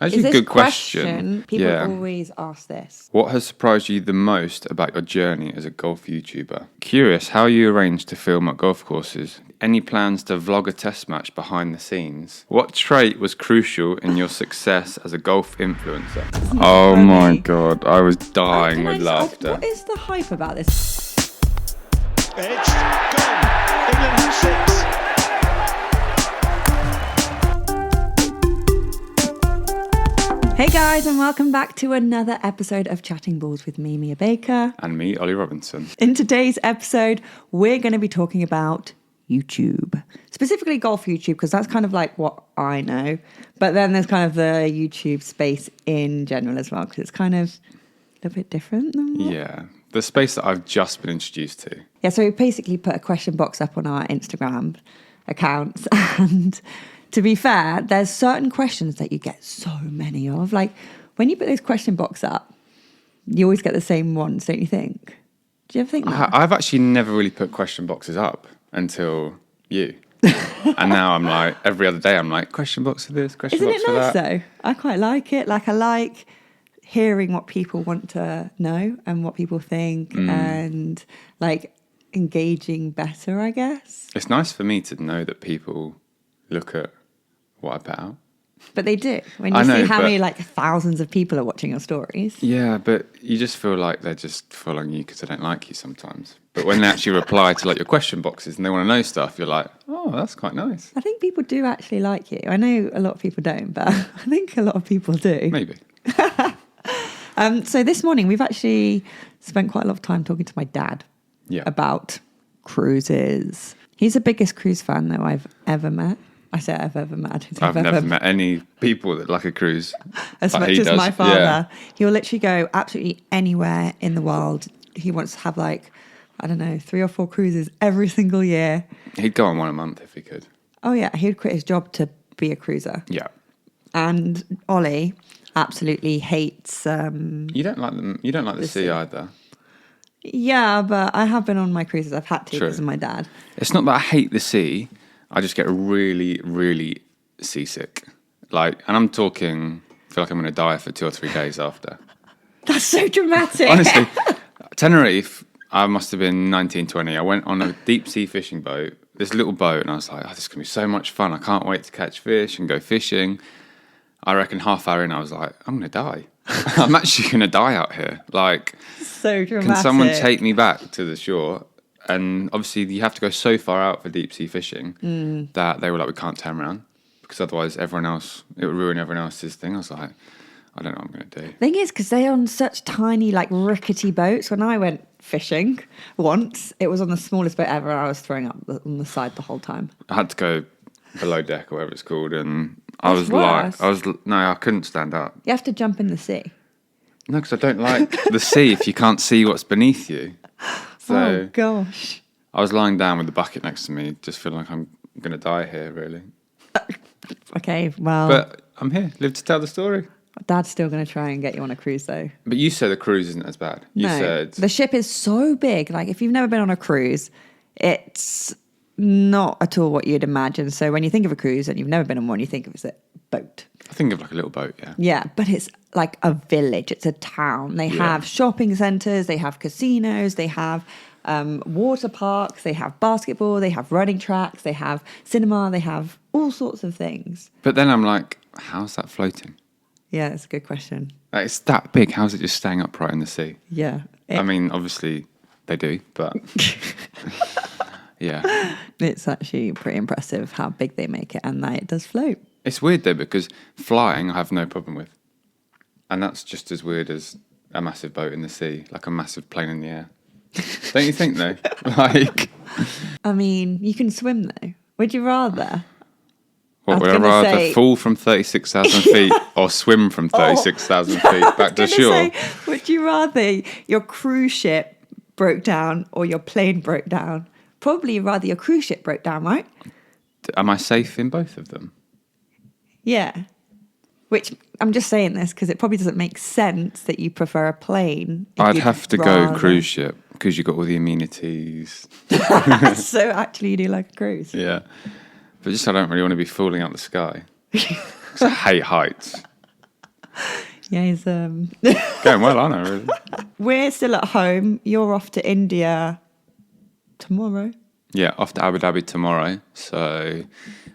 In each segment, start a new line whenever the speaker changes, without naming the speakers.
Actually, good question.
People always ask this.
What has surprised you the most about your journey as a golf YouTuber? Curious how you arrange to film at golf courses. Any plans to vlog a test match behind the scenes? What trait was crucial in your success as a golf influencer? Oh my God, I was dying with laughter.
What is the hype about this?
It's gone. England have 6.
Hey guys, and welcome back to another episode of Chatting Balls with me, Mia Baker.
And me, Ollie Robinson.
In today's episode, we're going to be talking about YouTube. Specifically golf YouTube, because that's kind of like what I know. But then there's kind of the YouTube space in general as well, because it's kind of a little bit different than what...
Yeah, the space that I've just been introduced to.
Yeah, so we basically put a question box up on our Instagram accounts, and... to be fair, there's certain questions that you get so many of. Like, when you put this question box up, you always get the same ones, don't you think? Do you ever think that?
I've actually never really put question boxes up until you. And now I'm like, every other day I'm like, question box for this, question box for that.
Isn't it nice, though? I quite like it. Like, I like hearing what people want to know and what people think and, like, engaging better, I guess.
It's nice for me to know that people look at what I put out.
But they do. When you see how many like thousands of people are watching your stories.
Yeah, but you just feel like they're just following you because they don't like you sometimes. But when they actually reply to like your question boxes and they want to know stuff, you're like, oh, that's quite nice.
I think people do actually like you. I know a lot of people don't, but I think a lot of people do.
Maybe.
So this morning we've actually spent quite a lot of time talking to my dad about cruises. He's the biggest cruise fan though I've ever met. I say I've ever met.
I've never met any people that like a cruise.
As much as my father. Yeah. He'll literally go absolutely anywhere in the world. He wants to have like, I don't know, 3 or 4 cruises every single year.
He'd go on one a month if he could.
Oh yeah, he would quit his job to be a cruiser.
Yeah.
And Ollie absolutely hates...
you don't like them. You don't like the sea either.
Yeah, but I have been on my cruises. I've had to because of my dad.
It's not that I hate the sea. I just get really, really seasick. Like, and I'm talking, I feel like I'm going to die for 2 or 3 days after.
That's so dramatic.
Honestly, Tenerife, I must have been 19, 20. I went on a deep sea fishing boat, this little boat, and I was like, oh, this is going to be so much fun. I can't wait to catch fish and go fishing. I reckon half hour in, I was like, I'm going to die. I'm actually going to die out here. Like,
so dramatic.
Can someone take me back to the shore? And obviously you have to go so far out for deep sea fishing that they were like, we can't turn around because otherwise it would ruin everyone else's thing. I was like, I don't know what I'm going to do.
Thing is, because they're on such tiny, like rickety boats. When I went fishing once, it was on the smallest boat ever. And I was throwing up on the side the whole time.
I had to go below deck or whatever it's called. And I couldn't stand up.
You have to jump in the sea.
No, because I don't like the sea if you can't see what's beneath you. So
oh, gosh.
I was lying down with the bucket next to me, just feeling like I'm going to die here, really.
Okay, well...
But I'm here, live to tell the story.
Dad's still going to try and get you on a cruise, though.
But you said the cruise isn't as bad. You said...
the ship is so big. Like, if you've never been on a cruise, it's not at all what you'd imagine. So when you think of a cruise and you've never been on one, you think of it as a boat.
I think of like a little boat, yeah.
Yeah, but it's like a village. It's a town. They have shopping centres. They have casinos. They have water parks. They have basketball. They have running tracks. They have cinema. They have all sorts of things.
But then I'm like, how's that floating?
Yeah, it's a good question.
Like, it's that big. How's it just staying upright in the sea?
Yeah.
I mean, obviously they do, but yeah.
It's actually pretty impressive how big they make it and that it does float.
It's weird though, because flying I have no problem with. And that's just as weird as a massive boat in the sea, like a massive plane in the air. Don't you think though? Like,
I mean, you can swim though. Would you rather?
What, would I rather fall from 36,000 feet or swim from 36,000 feet back to shore?
Would you rather your cruise ship broke down or your plane broke down? Probably rather your cruise ship broke down, right?
Am I safe in both of them?
Yeah. Which, I'm just saying this because it probably doesn't make sense that you prefer a plane.
I'd have to go cruise ship because you got all the amenities.
So actually you do like a cruise?
Yeah. But just I don't really want to be falling out the sky. 'Cause I hate heights.
Yeah, he's
Going well, aren't I, really?
We're still at home. You're off to India tomorrow.
Yeah, off to Abu Dhabi tomorrow. So,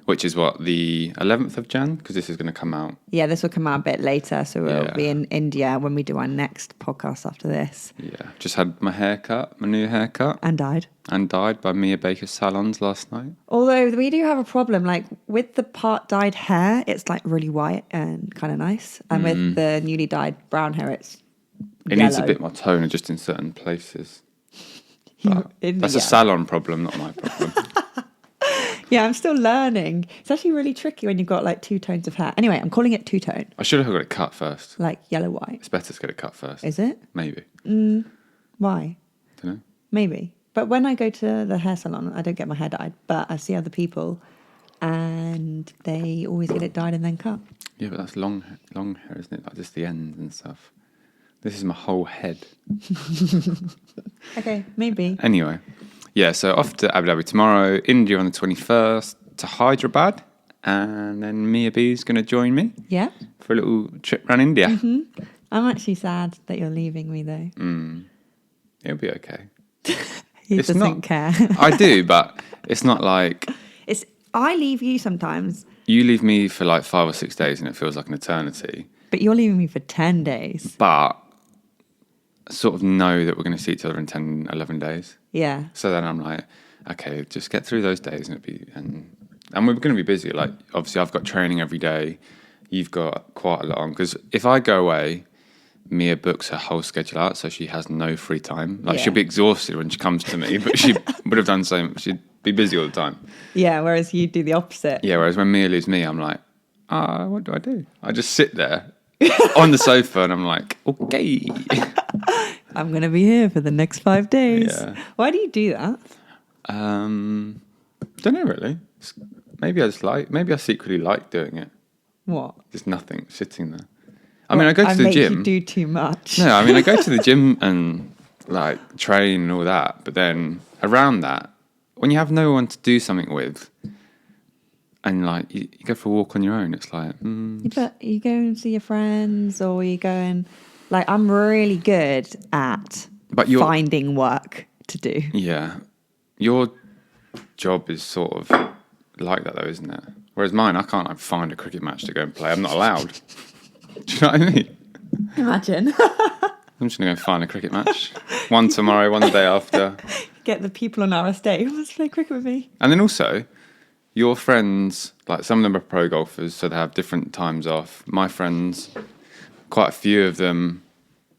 which is what, the 11th of Jan? Because this is going to come out.
Yeah, this will come out a bit later, so we'll
Yeah.
be in India when we do our next podcast after this.
Yeah, just had my haircut, my new haircut,
And died.
and dyed by Mia Baker's salons last night.
Although we do have a problem, like with the part dyed hair, it's like really white and kind of nice. And with the newly dyed brown hair, it's
It needs a bit more tone just in certain places. But that's a salon problem, not my problem.
Yeah, I'm still learning. It's actually really tricky when you've got like two tones of hair. Anyway, I'm calling it two-tone,
I should have got it cut first.
like yellow-white.
It's better to get it cut first.
Is it?
Maybe.
Why?
Don't know.
Maybe. But when I go to the hair salon, I don't get my hair dyed, but I see other people and they always get it dyed and then cut.
Yeah, but that's long hair, isn't it? Like just the ends and stuff. This is my whole head.
Okay, maybe.
Anyway, yeah, so off to Abu Dhabi tomorrow, India on the 21st, to Hyderabad, and then Mia B's going to join me
Yeah.
for a little trip around India.
I'm actually sad that you're leaving me though.
It'll be okay.
He
It's
doesn't
not-
care.
I do, but it's not like
I leave you sometimes,
you leave me for like 5 or 6 days and it feels like an eternity.
but you're leaving me for 10 days.
But I sort of know that we're going to see each other in 10, 11 days.
Yeah.
So then I'm like, okay, just get through those days and and we're going to be busy. Like, obviously, I've got training every day. You've got quite a lot on. Because if I go away, Mia books her whole schedule out, so she has no free time. Like,
Yeah.
she'll be exhausted when she comes to me, but she would have done the same. She'd be busy all the time.
Yeah, whereas you do the opposite.
Yeah, whereas when Mia leaves me, I'm like, what do I do? I just sit there on the sofa and I'm like, okay.
I'm going to be here for the next 5 days.
Yeah.
Why do you do that?
Don't know really. Maybe I secretly like doing it.
What?
Just nothing, sitting there. I mean, I go to the
make
gym.
You do too much.
No, I mean, I go to the gym and like train and all that. But then around that, when you have no one to do something with, and like you go for a walk on your own, it's like,
But you go and see your friends, or you go and like I'm really good at finding work to do.
yeah, your job is sort of like that though, isn't it? Whereas mine, I can't like find a cricket match to go and play. I'm not allowed. Do you know what I mean?
Imagine.
I'm just gonna go and find a cricket match. One tomorrow, one the day after.
Get the people on our estate who wants to play cricket with me.
And then also, your friends, like some of them are pro golfers, so they have different times off. My friends, quite a few of them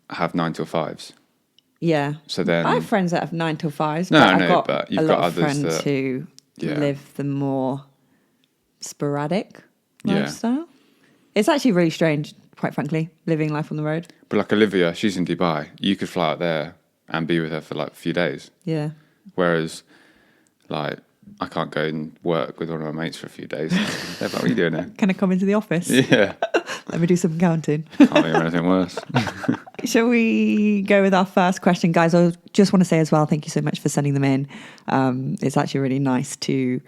have 9 till 5s.
Yeah.
So then,
I have friends that have 9 till 5s,
No,
but
I
I've
know,
got
but you've
a
got
lot of
others
friends
that-
who
Yeah.
live the more sporadic
Yeah.
lifestyle. It's actually really strange, quite frankly, living life on the road.
but like Olivia, she's in Dubai. You could fly out there and be with her for like a few days.
Yeah.
Whereas, like, I can't go and work with one of my mates for a few days. They're like, what are you doing there?
Can I come into the office?
Yeah.
Let me do some counting.
Can't think of anything worse.
Shall we go with our first question, guys? I just want to say as well, thank you so much for sending them in. It's actually really nice to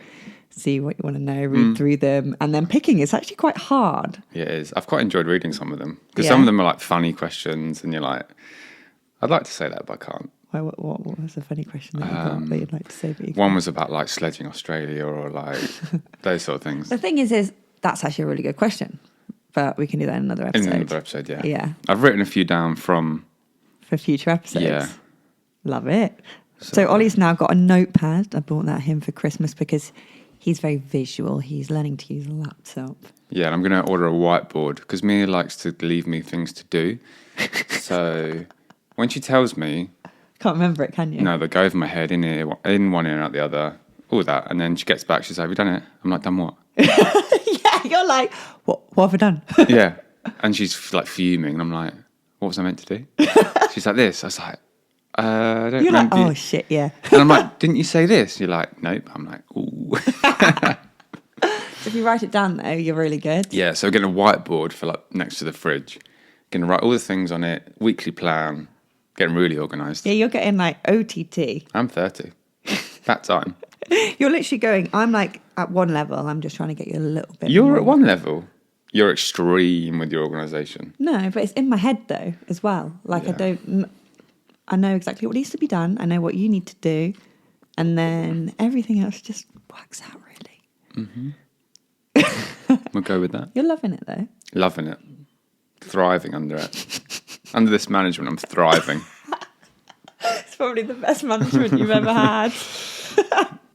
see what you want to know, read through them, and then picking. It's actually quite hard.
Yeah, it is. I've quite enjoyed reading some of them. Because
Yeah.
some of them are like funny questions and you're like, I'd like to say that, but I can't.
Why, what was a funny question that you got that you'd like to say? But you
One was about like sledging Australia or like those sort of things.
The thing is that's actually a really good question, but we can do that in another
In
episode.
another episode, yeah.
Yeah.
I've written a few down from,
For future episodes.
Yeah.
Love it. So Ollie's now got a notepad. I bought that him for Christmas because he's very visual. He's learning to use a laptop.
yeah, and I'm going to order a whiteboard because Mia likes to leave me things to do. So when she tells me,
Can't remember it, can you?
no, they go over my head, in one ear and out the other, all that. And then she gets back, she's like, have you done it? I'm like, done what?
Yeah, you're like, what have I done?
Yeah. And she's like fuming. And I'm like, what was I meant to do? She's like this. I was like, I don't
You're like,
remember.
oh shit, yeah.
And I'm like, didn't you say this? You're like, nope. I'm like, ooh.
If you write it down though, you're really good.
Yeah, so we're getting a whiteboard for like next to the fridge. Going to write all the things on it, weekly plan, getting really organised.
Yeah, you're getting like OTT.
I'm 30. That time.
You're literally going, I'm like at one level, I'm just trying to get you a little bit
You're
more.
at one level. you're extreme with your organisation.
No, but it's in my head though as well. Like
Yeah.
I know exactly what needs to be done. I know what you need to do, and then everything else just works out really.
We'll go with that.
You're loving it though.
Loving it. Thriving under it. Under this management, I'm thriving.
It's probably the best management you've ever had.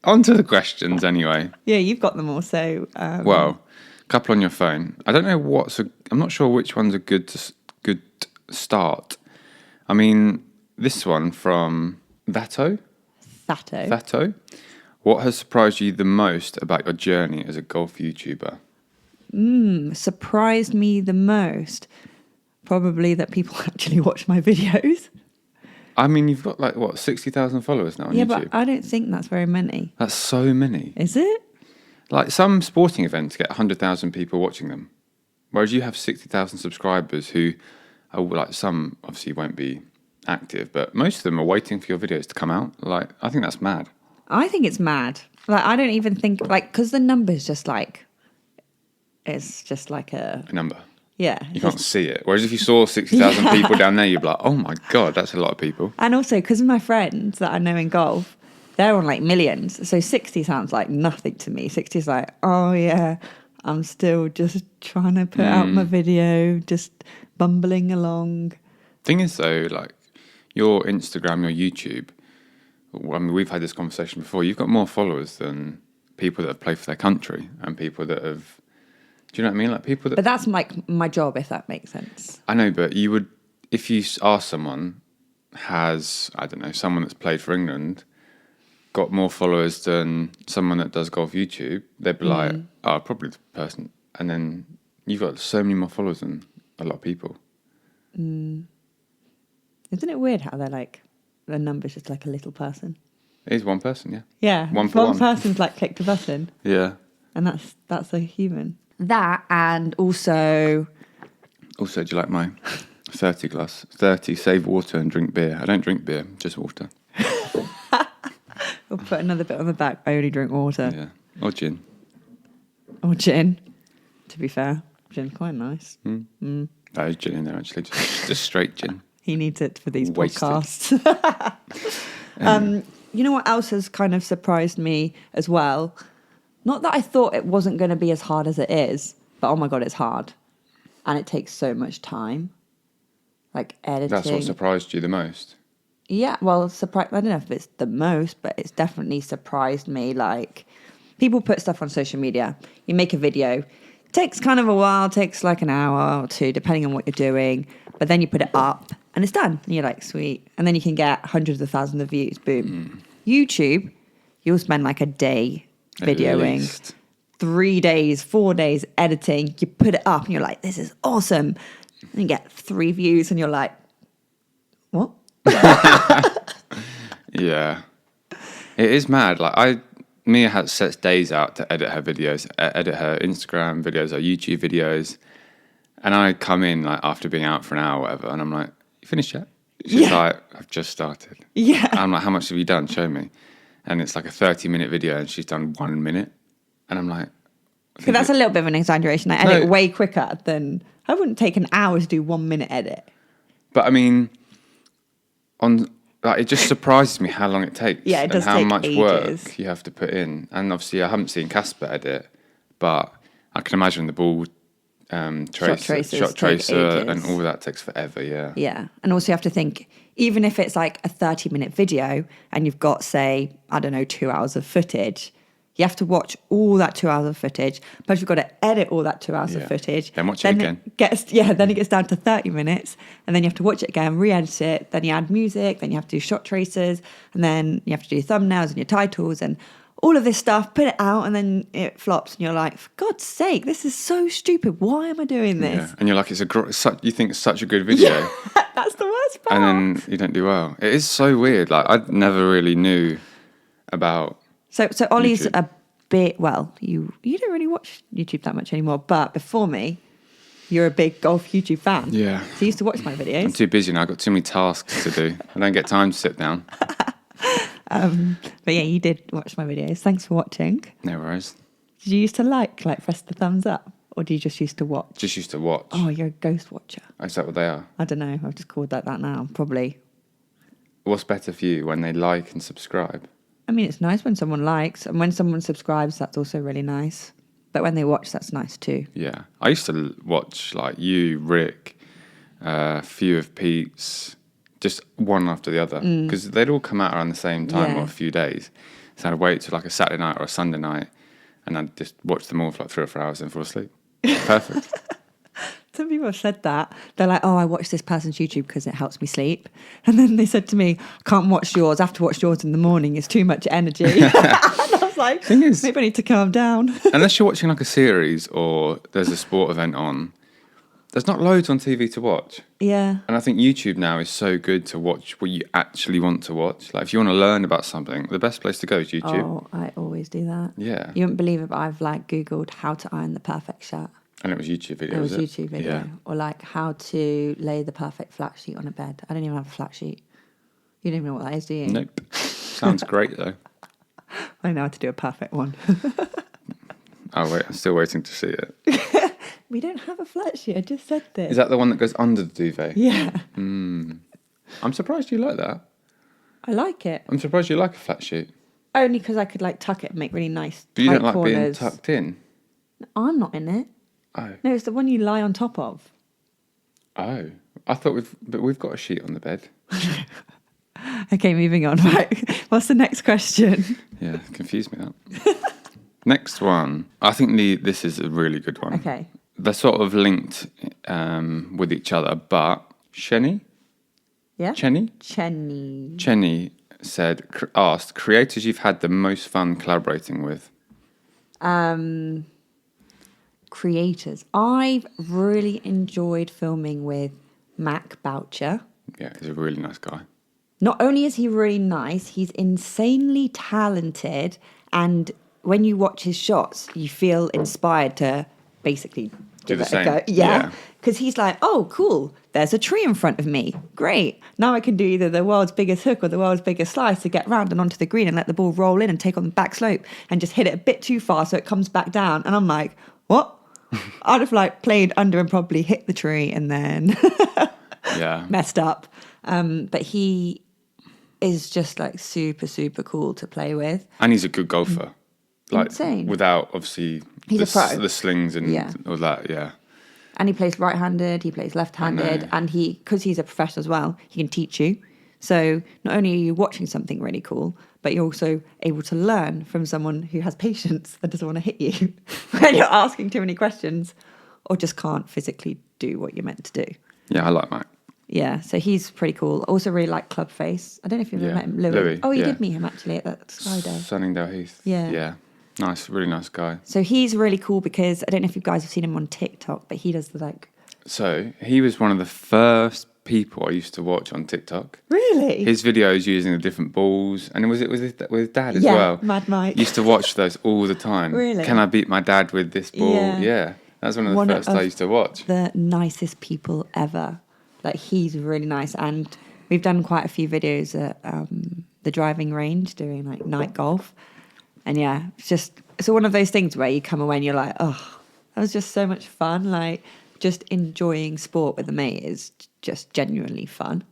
On to the questions anyway.
Yeah, you've got them all. So
Well, a couple on your phone. I don't know I'm not sure which one's a good start. I mean, this one from
Thatto.
Thatto. What has surprised you the most about your journey as a golf YouTuber?
Surprised me the most, probably that people actually watch my videos.
I mean, you've got like, what, 60,000 followers now on
Yeah,
YouTube?
but I don't think that's very many.
That's so many.
Is it?
Like, some sporting events get 100,000 people watching them, whereas you have 60,000 subscribers who are, like, some obviously won't be active, but most of them are waiting for your videos to come out. Like, I think that's mad.
I think it's mad. Like, I don't even think, like, because the number's just like, it's just like a,
A number.
yeah.
You can't see it. Whereas if you saw 60,000 people down there, you'd be like, oh my God, that's a lot of people.
And also, because of my friends that I know in golf, they're on like millions. So 60 sounds like nothing to me. 60 is like, oh yeah, I'm still just trying to put out my video, just bumbling along.
Thing is though, like, your Instagram, your YouTube, I mean, we've had this conversation before. You've got more followers than people that have played for their country and people that have, do you know what I mean? Like people that...
But that's like my job, if that makes sense.
I know, but you would, if you ask someone, has, I don't know, someone that's played for England, got more followers than someone that does golf YouTube, they'd be like, oh, probably the person. And then you've got so many more followers than a lot of people.
Isn't it weird how they're like, the number's just like a little person?
It is one person, yeah.
Yeah.
One for one.
person's like clicked a button.
Yeah.
And that's a human. That, and also...
Also, do you like my 30 glass? 30, save water and drink beer. I don't drink beer, just water.
We'll put another bit on the back. I only drink water.
Yeah. Or gin.
Or gin. To be fair, gin's quite nice.
That is gin in there, actually. Just straight gin.
He needs it for these
Wasted.
podcasts. You know what else has kind of surprised me as well? Not that I thought it wasn't going to be as hard as it is, but oh my God, it's hard. And it takes so much time. Like editing.
That's what surprised you the most.
Yeah, well, I don't know if it's the most, but it's definitely surprised me. Like, people put stuff on social media. You make a video. It takes kind of a while. It takes like an hour or two, depending on what you're doing. But then you put it up and it's done. And you're like, sweet. And then you can get hundreds of thousands of views. Boom. YouTube, you'll spend like a day videoing, 3 days, 4 days editing. You put it up and you're like, this is awesome. And you get 3 views and you're like, what?
Yeah. It is mad. Like, Mia sets days out to edit her videos, edit her Instagram videos, her YouTube videos. And I come in like after being out for an hour or whatever, and I'm like, you finished yet? She's like, I've just started.
Yeah.
And I'm like, how much have you done? Show me. And it's like a 30-minute video and she's done 1 minute. And I'm like...
But that's a little bit of an exaggeration. I edit way quicker than... I wouldn't take an hour to do 1 minute edit.
But I mean, it just surprises me how long it takes.
Yeah, it does
and how
take
much
ages.
work you have to put in. And obviously I haven't seen Casper edit, but I can imagine the ball shot tracer and all of that takes forever, yeah.
Yeah. And also you have to think, even if it's like a 30-minute video and you've got, say, I don't know, 2 hours of footage, you have to watch all that 2 hours of footage, but you've got to edit all that 2 hours of footage.
Then watch it again.
Then it gets down to 30 minutes, and then you have to watch it again, re-edit it, then you add music, then you have to do shot tracers, and then you have to do thumbnails and your titles and all of this stuff, put it out, and then it flops, and you're like, for God's sake, this is so stupid. Why am I doing this?
Yeah. And you're like, you think it's such a good video.
Yeah, that's the worst part.
And then you don't do well. It is so weird. Like, I never really knew about...
So Ollie's
YouTube.
a bit, well, you don't really watch YouTube that much anymore, but before me, you're a big golf YouTube fan.
Yeah.
So you used to watch my videos.
I'm too busy now. I've got too many tasks to do. I don't get time to sit down.
But yeah, you did watch my videos. Thanks for watching.
No worries.
Did you used to like press the thumbs up Or do you just used to watch?
Just used to watch.
Oh, you're a ghost watcher.
Is that what they are?
I don't know. I've just called that now. Probably.
What's better for you, when they like and subscribe?
I mean, it's nice when someone likes, and when someone subscribes, that's also really nice. But when they watch, that's nice too.
Yeah. I used to watch like you, Rick, a few of Pete's, just one after the other. Because they'd all come out around the same time or a few days. So I'd wait till like a Saturday night or a Sunday night and I'd just watch them all for like 3 or 4 hours and fall asleep. Perfect.
Some people have said that. They're like, oh, I watch this person's YouTube because it helps me sleep. And then they said to me, I can't watch yours. I have to watch yours in the morning. It's too much energy. And I was like, maybe I need to calm down.
Unless you're watching like a series or there's a sport event on, there's not loads on TV to watch.
Yeah.
And I think YouTube now is so good to watch what you actually want to watch. Like if you want to learn about something, the best place to go is YouTube.
Oh, I always do that.
Yeah.
You wouldn't believe it, but I've like Googled how to iron the perfect shirt.
And it was YouTube video,
It was
was it?
YouTube video.
Yeah.
Or like how to lay the perfect flat sheet on a bed. I don't even have a flat sheet. You don't even know what that is, do you?
Nope. Sounds great though.
I know how to do a perfect one.
Oh wait, I'm still waiting to see it.
We don't have a flat sheet. I just said this.
Is that the one that goes under the duvet?
Yeah.
I'm surprised you like that.
I like it.
I'm surprised you like a flat sheet.
Only because I could like tuck it and make really nice
But you
tight
don't like being
corners.
tucked in?
I'm not in it.
Oh.
No, it's the one you lie on top of.
Oh. I thought we've got a sheet on the bed.
Okay, moving on. Right. What's the next question?
Yeah, confused me that. Next one. I think this is a really good one.
Okay.
They're sort of linked with each other, but Chenny
Yeah?
Chenny asked, creators you've had the most fun collaborating with.
Creators. I've really enjoyed filming with Mac Boucher.
Yeah, he's a really nice guy.
Not only is he really nice, he's insanely talented, and when you watch his shots, you feel inspired to basically give
the
it
same.
a go. Yeah. Because he's like, oh, cool, there's a tree in front of me. Great. Now I can do either the world's biggest hook or the world's biggest slice to get round and onto the green and let the ball roll in and take on the back slope and just hit it a bit too far so it comes back down. And I'm like, what? I'd have like played under and probably hit the tree and then
Yeah.
messed up. But he is just like super, super cool to play with.
And he's a good golfer. Like,
Insane.
without obviously
He's a pro.
the slings and
Yeah.
all that, yeah.
And he plays right-handed, he plays left-handed, and because he's a professional as well, he can teach you. So not only are you watching something really cool, but you're also able to learn from someone who has patience that doesn't want to hit you when you're asking too many questions or just can't physically do what you're meant to do.
Yeah, I like Mac.
Yeah, so he's pretty cool. Also really like Clubface. I don't know if you've ever
Yeah.
met him. Louis.
Louis,
Oh, you
yeah.
did meet him actually at that Skyday.
Sunningdale Heath.
Yeah.
Yeah. Nice, really nice guy.
So he's really cool because I don't know if you guys have seen him on TikTok, but he does the like...
So he was one of the first people I used to watch on TikTok.
Really?
His videos using the different balls, and was it with Dad as
Yeah,
well?
Mad Mike.
Used to watch those all the time.
Really?
Can I beat my dad with this ball?
Yeah.
Yeah, that's one of the
One
first
of
I used to watch.
the nicest people ever. Like he's really nice, and we've done quite a few videos at the driving range doing like night golf, and yeah, it's one of those things where you come away and you're like, oh, that was just so much fun. Like just enjoying sport with a mate is just genuinely fun.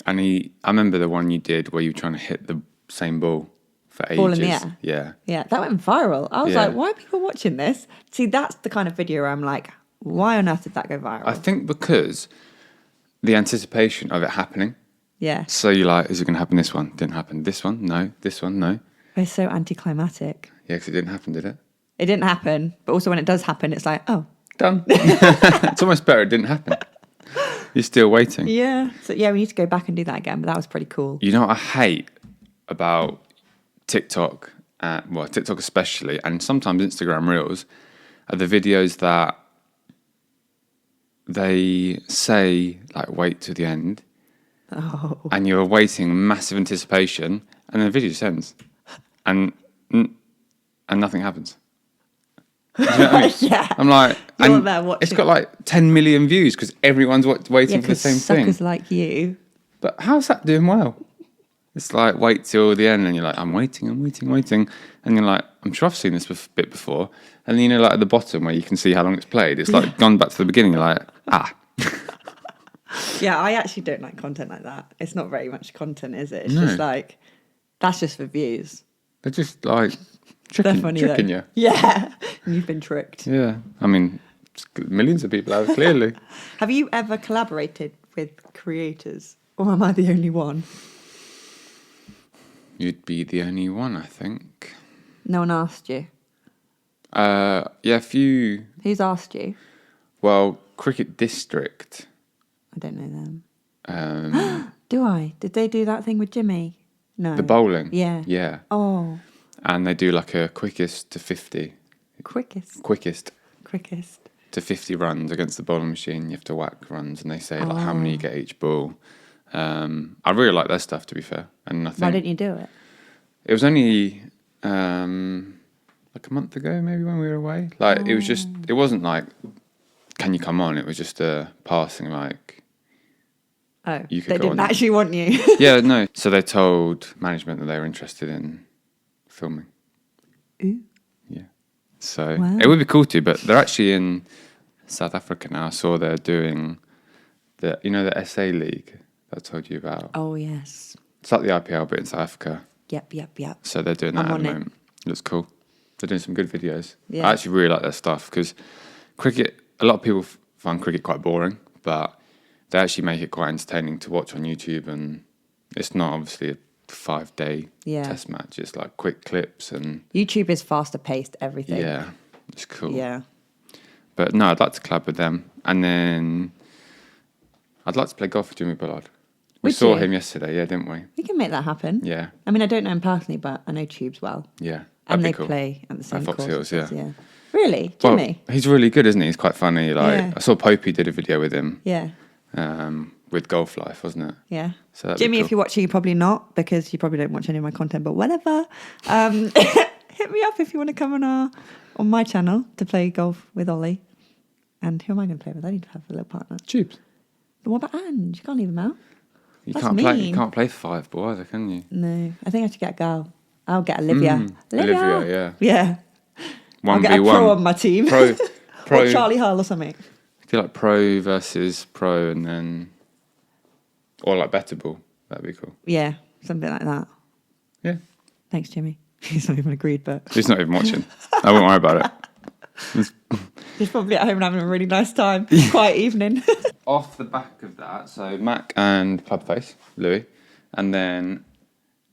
And I remember the one you did where you were trying to hit the same ball for ages.
Ball in the air.
Yeah.
Yeah, that went viral. I was
Yeah.
like, why are people watching this? See, that's the kind of video where I'm like, why on earth did that go viral?
I think because the anticipation of it happening.
Yeah,
So you're like, is it going to happen this one? Didn't happen. This one? No. This one? No.
it's so anticlimactic.
Yeah, because it didn't happen, did it?
It didn't happen, but also when it does happen, it's like, oh,
Done. It's almost better it didn't happen. You're still waiting.
yeah. So yeah, we need to go back and do that again. But that was pretty cool.
You know what I hate about TikTok, TikTok especially, and sometimes Instagram Reels, are the videos that they say, like, wait to the end, and you're waiting massive anticipation, and then the video just ends, and nothing happens. Do you know what I mean?
Yeah.
I'm like,
You're
and
there watching.
it's got like 10 million views because everyone's waiting
Yeah,
for the same thing.
suckers like you.
But how's that doing well? It's like wait till the end, and you're like, I'm waiting, and you're like, I'm sure I've seen this bit before. And then, you know, like at the bottom where you can see how long it's played, it's like gone back to the beginning. You're like,
Yeah, I actually don't like content like that. It's not very much content, is it? It's
No.
just like, that's just for views.
they're just like
They're funny
tricking
though.
you.
Yeah, and you've been tricked.
Yeah, I mean, millions of people have clearly.
Have you ever collaborated with creators, or am I the only one?
You'd be the only one, I think.
No one asked you.
Yeah, a few.
Who's asked you?
Well, Cricket District.
I don't know them.
Um,
Do I? Did they do that thing with Jimmy? No.
the bowling.
Yeah.
Yeah.
Oh,
And they do like a quickest to 50
quickest
to 50 runs against the bowling machine. You have to whack runs, and they say like how many you get each ball. I really like their stuff, to be fair. And I think
Why didn't you do it?
it was only like a month ago, maybe, when we were away. Like it was just, it wasn't like, can you come on? It was just a passing, like,
Oh,
you could
they
go
didn't
on.
actually want you.
Yeah, no. So they told management that they were interested in filming.
Ooh.
Yeah. So
Wow.
it would be cool to, but they're actually in South Africa now. I saw they're doing the, you know, the SA League that I told you about.
Oh, yes.
It's like the IPL, but in South Africa.
Yep.
So they're doing that
I'm
at
on
the
it.
moment. Looks cool. They're doing some good videos.
Yeah.
I actually really like their stuff because cricket, a lot of people find cricket quite boring, but they actually make it quite entertaining to watch on YouTube. And it's not obviously a 5-day
Yeah.
test match. It's like quick clips and
YouTube is faster paced, everything.
yeah, it's cool.
Yeah.
But no, I'd like to collab with them. And then I'd like to play golf with Jimmy Bullard. We
Would
saw
you?
him yesterday, yeah, didn't we?
We can make that happen.
Yeah,
I mean, I don't know him personally, but I know Tubes well.
yeah.
And
That'd
they
be cool.
play at the same
Fox
course
Hills,
as us,
yeah.
Really?
Well,
Jimmy?
he's really good, isn't he? He's quite funny. Like
Yeah.
I saw Popey did a video with him
Yeah.
with Golf Life, wasn't it?
Yeah.
So that'd be
Jimmy,
cool.
if you're watching, you're probably not, because you probably don't watch any of my content, but whatever. Hit me up if you want to come on my channel to play golf with Ollie. And who am I going to play with? I need to have a little partner.
Tubes.
But what about Ange? You can't leave him out.
You
That's
can't play.
mean.
You can't play for 5 ball either, can you?
No, I think I should get a girl. I'll get Olivia.
Olivia,
Yeah. I'll
1v1.
get a pro on my team.
Pro.
Or Charlie Hull or something.
Do like pro versus pro, and then or like better ball. That'd be cool.
Yeah, something like that.
Yeah.
Thanks, Jimmy. He's not even agreed, but
He's not even watching. I won't worry about it.
he's probably at home having a really nice time. Quiet evening.
Off the back of that, so Mac and Clubface, Louis, and then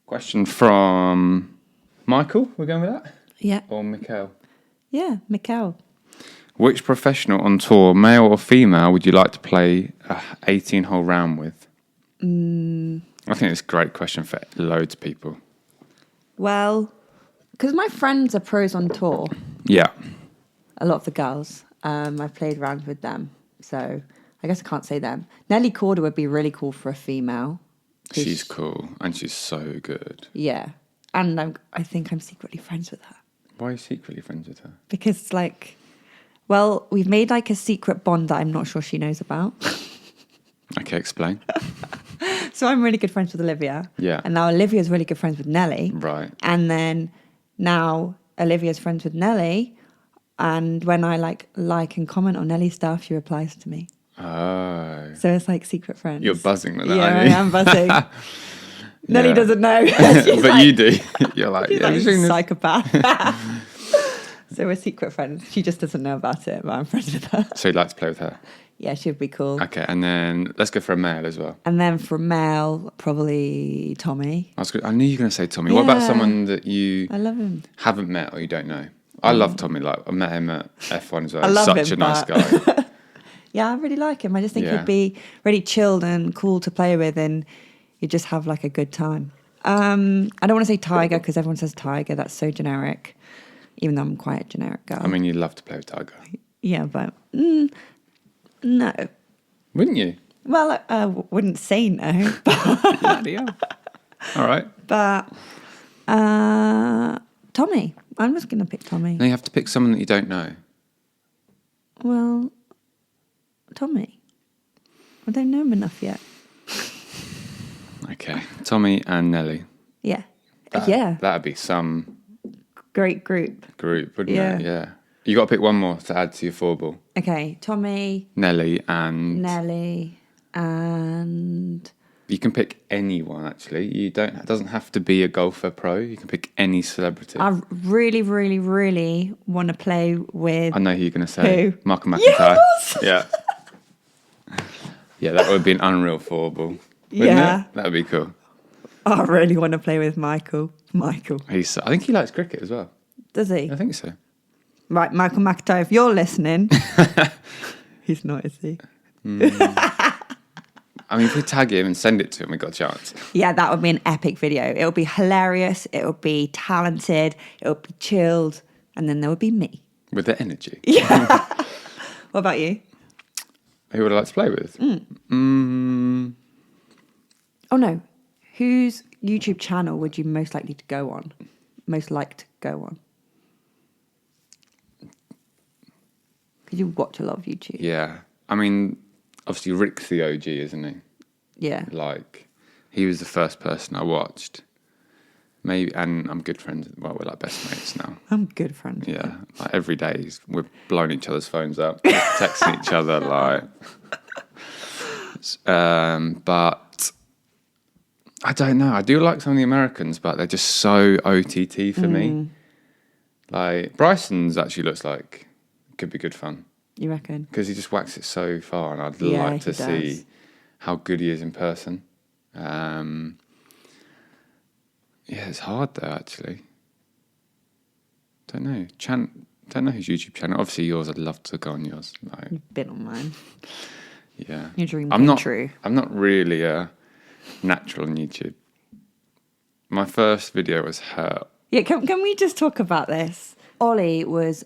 question from Michael. We're going with that,
Yeah.
or Mikhail?
Yeah, Mikkel.
Which professional on tour, male or female, would you like to play a 18-hole round with? I think it's a great question for loads of people.
Well, because my friends are pros on tour,
Yeah.
a lot of the girls. I've played around with them, so I guess I can't say them. Nelly Corder would be really cool for a female. 'cause
She's cool, and she's so good.
Yeah, and I think I'm secretly friends with her.
Why are you secretly friends with her?
Because, like, well, we've made like a secret bond that I'm not sure she knows about.
Okay, explain.
So I'm really good friends with Olivia.
Yeah.
And now Olivia's really good friends with Nelly.
Right.
And then now Olivia's friends with Nelly. And when I like and comment on Nelly's stuff, she replies to me.
Oh.
So it's like secret friends.
You're buzzing with that,
Yeah, I
aren't you?
am buzzing. Nelly
Yeah.
doesn't know.
But you do. You're like,
She's
yeah,
like
have you seen this?
psychopath. So we're secret friends. She just doesn't know about it, but I'm friends with her.
So you'd like to play with her?
Yeah, she'd be cool.
Okay, and then let's go for a male as well.
And then for male, probably Tommy.
I knew you were going to say Tommy. What about
Yeah.
someone that you
I love him.
haven't met or you don't know? I love Tommy. Like I met him at F1 as well.
I
He's
love
such
him,
a nice
but-
guy.
Yeah, I really like him. I just think
Yeah.
he'd be really chilled and cool to play with, and you'd just have like a good time. I don't want to say Tiger because everyone says Tiger. That's so generic, even though I'm quite a generic girl.
I mean, you'd love to play with Tiger,
yeah, but no.
wouldn't you?
Well, I wouldn't say no, but,
All right.
but Tommy. I'm just going to pick Tommy.
Now you have to pick someone that you don't know.
Well, Tommy. I don't know him enough yet.
Okay, Tommy and Nelly.
Yeah.
Yeah. That'd be some
Great group.
group, wouldn't
Yeah.
it? Yeah. You got to pick one more to add to your four ball.
Okay, Tommy,
Nelly and...
Nelly, and...
You can pick anyone, actually. It doesn't have to be a golfer pro. You can pick any celebrity.
I really, really, really want to play with...
I know who you're going to say.
Who?
Michael McIntyre.
Yes!
Yeah. Yeah, that would be an unreal four ball.
Yeah.
That would be cool.
I really want to play with Michael.
I think he likes cricket as well.
Does he?
I think so.
Right, Michael McIntyre, if you're listening... He's not, is he?
I mean, if we tag him and send it to him, we got a chance.
Yeah, that would be an epic video. It would be hilarious. It would be talented. It would be chilled. And then there would be me.
With the energy.
Yeah. What about you?
Who would I like to play with?
Oh, no. Whose YouTube channel would you most likely to go on? Most like to go on? Because you watch a lot of YouTube.
Yeah. I mean, obviously Rick's the OG, isn't he?
Yeah.
Like, he was the first person I watched. Maybe, and I'm good friends. Well, we're like best mates now.
I'm good friends.
Yeah, like every day we're blowing each other's phones up, texting each other, like. But I don't know. I do like some of the Americans, but they're just so OTT for me. Like Bryson's actually looks like it could be good fun.
You reckon?
Because he just whacks it so far, and I'd
Yeah,
like to
he does.
see how good he is in person. Yeah, it's hard though, actually. Don't know. Don't know his YouTube channel. Obviously yours. I'd love to go on yours. Like,
You've been on mine.
yeah.
Your dream
I'm
came
not
true.
I'm not really a natural on YouTube. My first video was her.
Yeah, can we just talk about this? Ollie was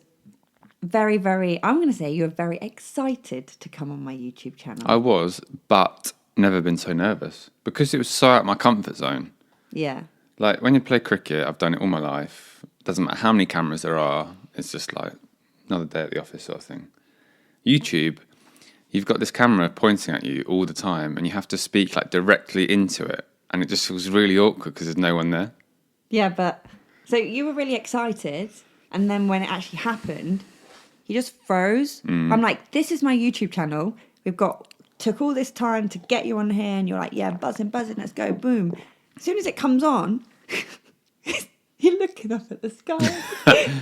very, very, I'm going to say you were very excited to come on my YouTube channel.
I was, but never been so nervous because it was so out of my comfort zone.
Yeah.
Like when you play cricket, I've done it all my life. Doesn't matter how many cameras there are. It's just like another day at the office sort of thing. YouTube, you've got this camera pointing at you all the time, and you have to speak like directly into it, and it just feels really awkward because there's no one there.
Yeah, but so you were really excited, and then when it actually happened, you just froze. I'm like, this is my YouTube channel. Took all this time to get you on here, and you're like, yeah, buzzing, let's go, boom. As soon as it comes on, you're looking up at the sky.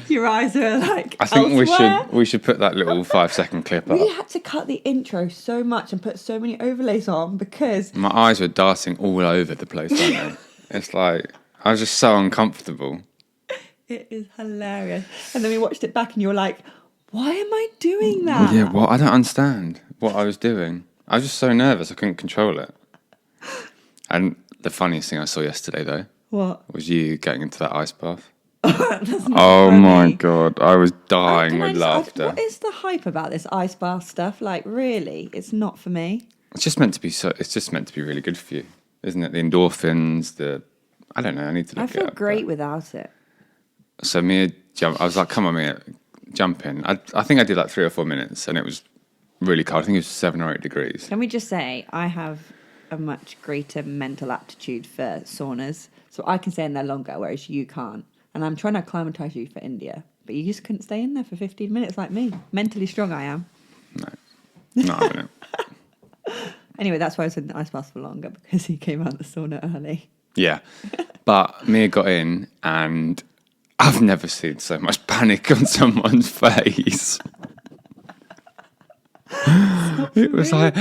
Your eyes are like,
I think
elsewhere.
we should put that little 5-second clip up.
We had to cut the intro so much and put so many overlays on because
My eyes were darting all over the place, weren't they? It's like I was just so uncomfortable.
it is hilarious. And then we watched it back and you were like, why am I doing that?
Yeah, well, I don't understand what I was doing. I was just so nervous I couldn't control it. And the funniest thing I saw yesterday, though,
What?
was you getting into that ice bath.
That's not
Oh
funny.
my God, I was dying
Can I
with
just ask,
laughter.
what is the hype about this ice bath stuff? Like, really? It's not for me.
It's just meant to be it's just meant to be really good for you, isn't it? The endorphins, I don't know, I need to look
I feel
it up.
great without it.
So Mia I was like, come on, Mia, jump in. I think I did like 3 or 4 minutes, and it was really cold. I think it was 7 or 8 degrees.
Can we just say, I have a much greater mental aptitude for saunas, so I can stay in there longer, whereas you can't. And I'm trying to acclimatise you for India, but you just couldn't stay in there for 15 minutes like me. Mentally strong I am.
No, not having it.
Anyway, that's why I was in the ice bath for longer, because he came out of the sauna early.
Yeah, but Mia got in, and I've never seen so much panic on someone's face. It was like,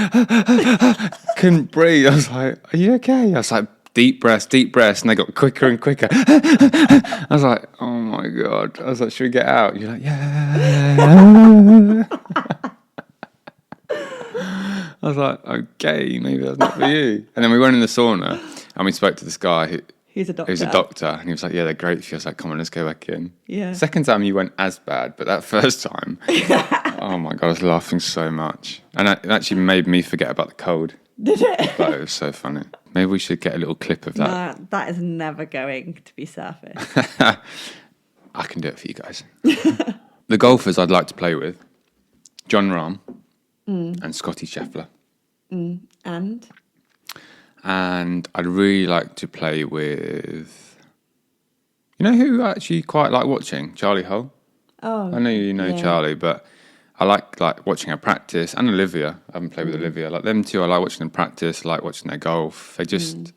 couldn't breathe. I was like, are you okay? I was like, deep breaths, and they got quicker and quicker. I was like, oh my God. I was like, should we get out? You're like, yeah. I was like, okay, maybe that's not for you. And then we went in the sauna and we spoke to this guy
He's a doctor.
who's a doctor, and he was like, yeah, they're great for you. I was like, come on, let's go back in.
Yeah.
Second time you went as bad, but that first time, oh my God, I was laughing so much. And it actually made me forget about the cold.
Did it?
But it was so funny. Maybe we should get a little clip of that.
Nah, that is never going to be surfaced.
I can do it for you guys. The golfers I'd like to play with, John Rahm and Scotty Scheffler.
And
And I'd really like to play with... You know who I actually quite like watching? Charlie Hull.
Oh,
I know you know
yeah.
Charlie, but I like watching her practice. And Olivia. I haven't played with Olivia. Like them two, I like watching them practice, I like watching their golf. They just...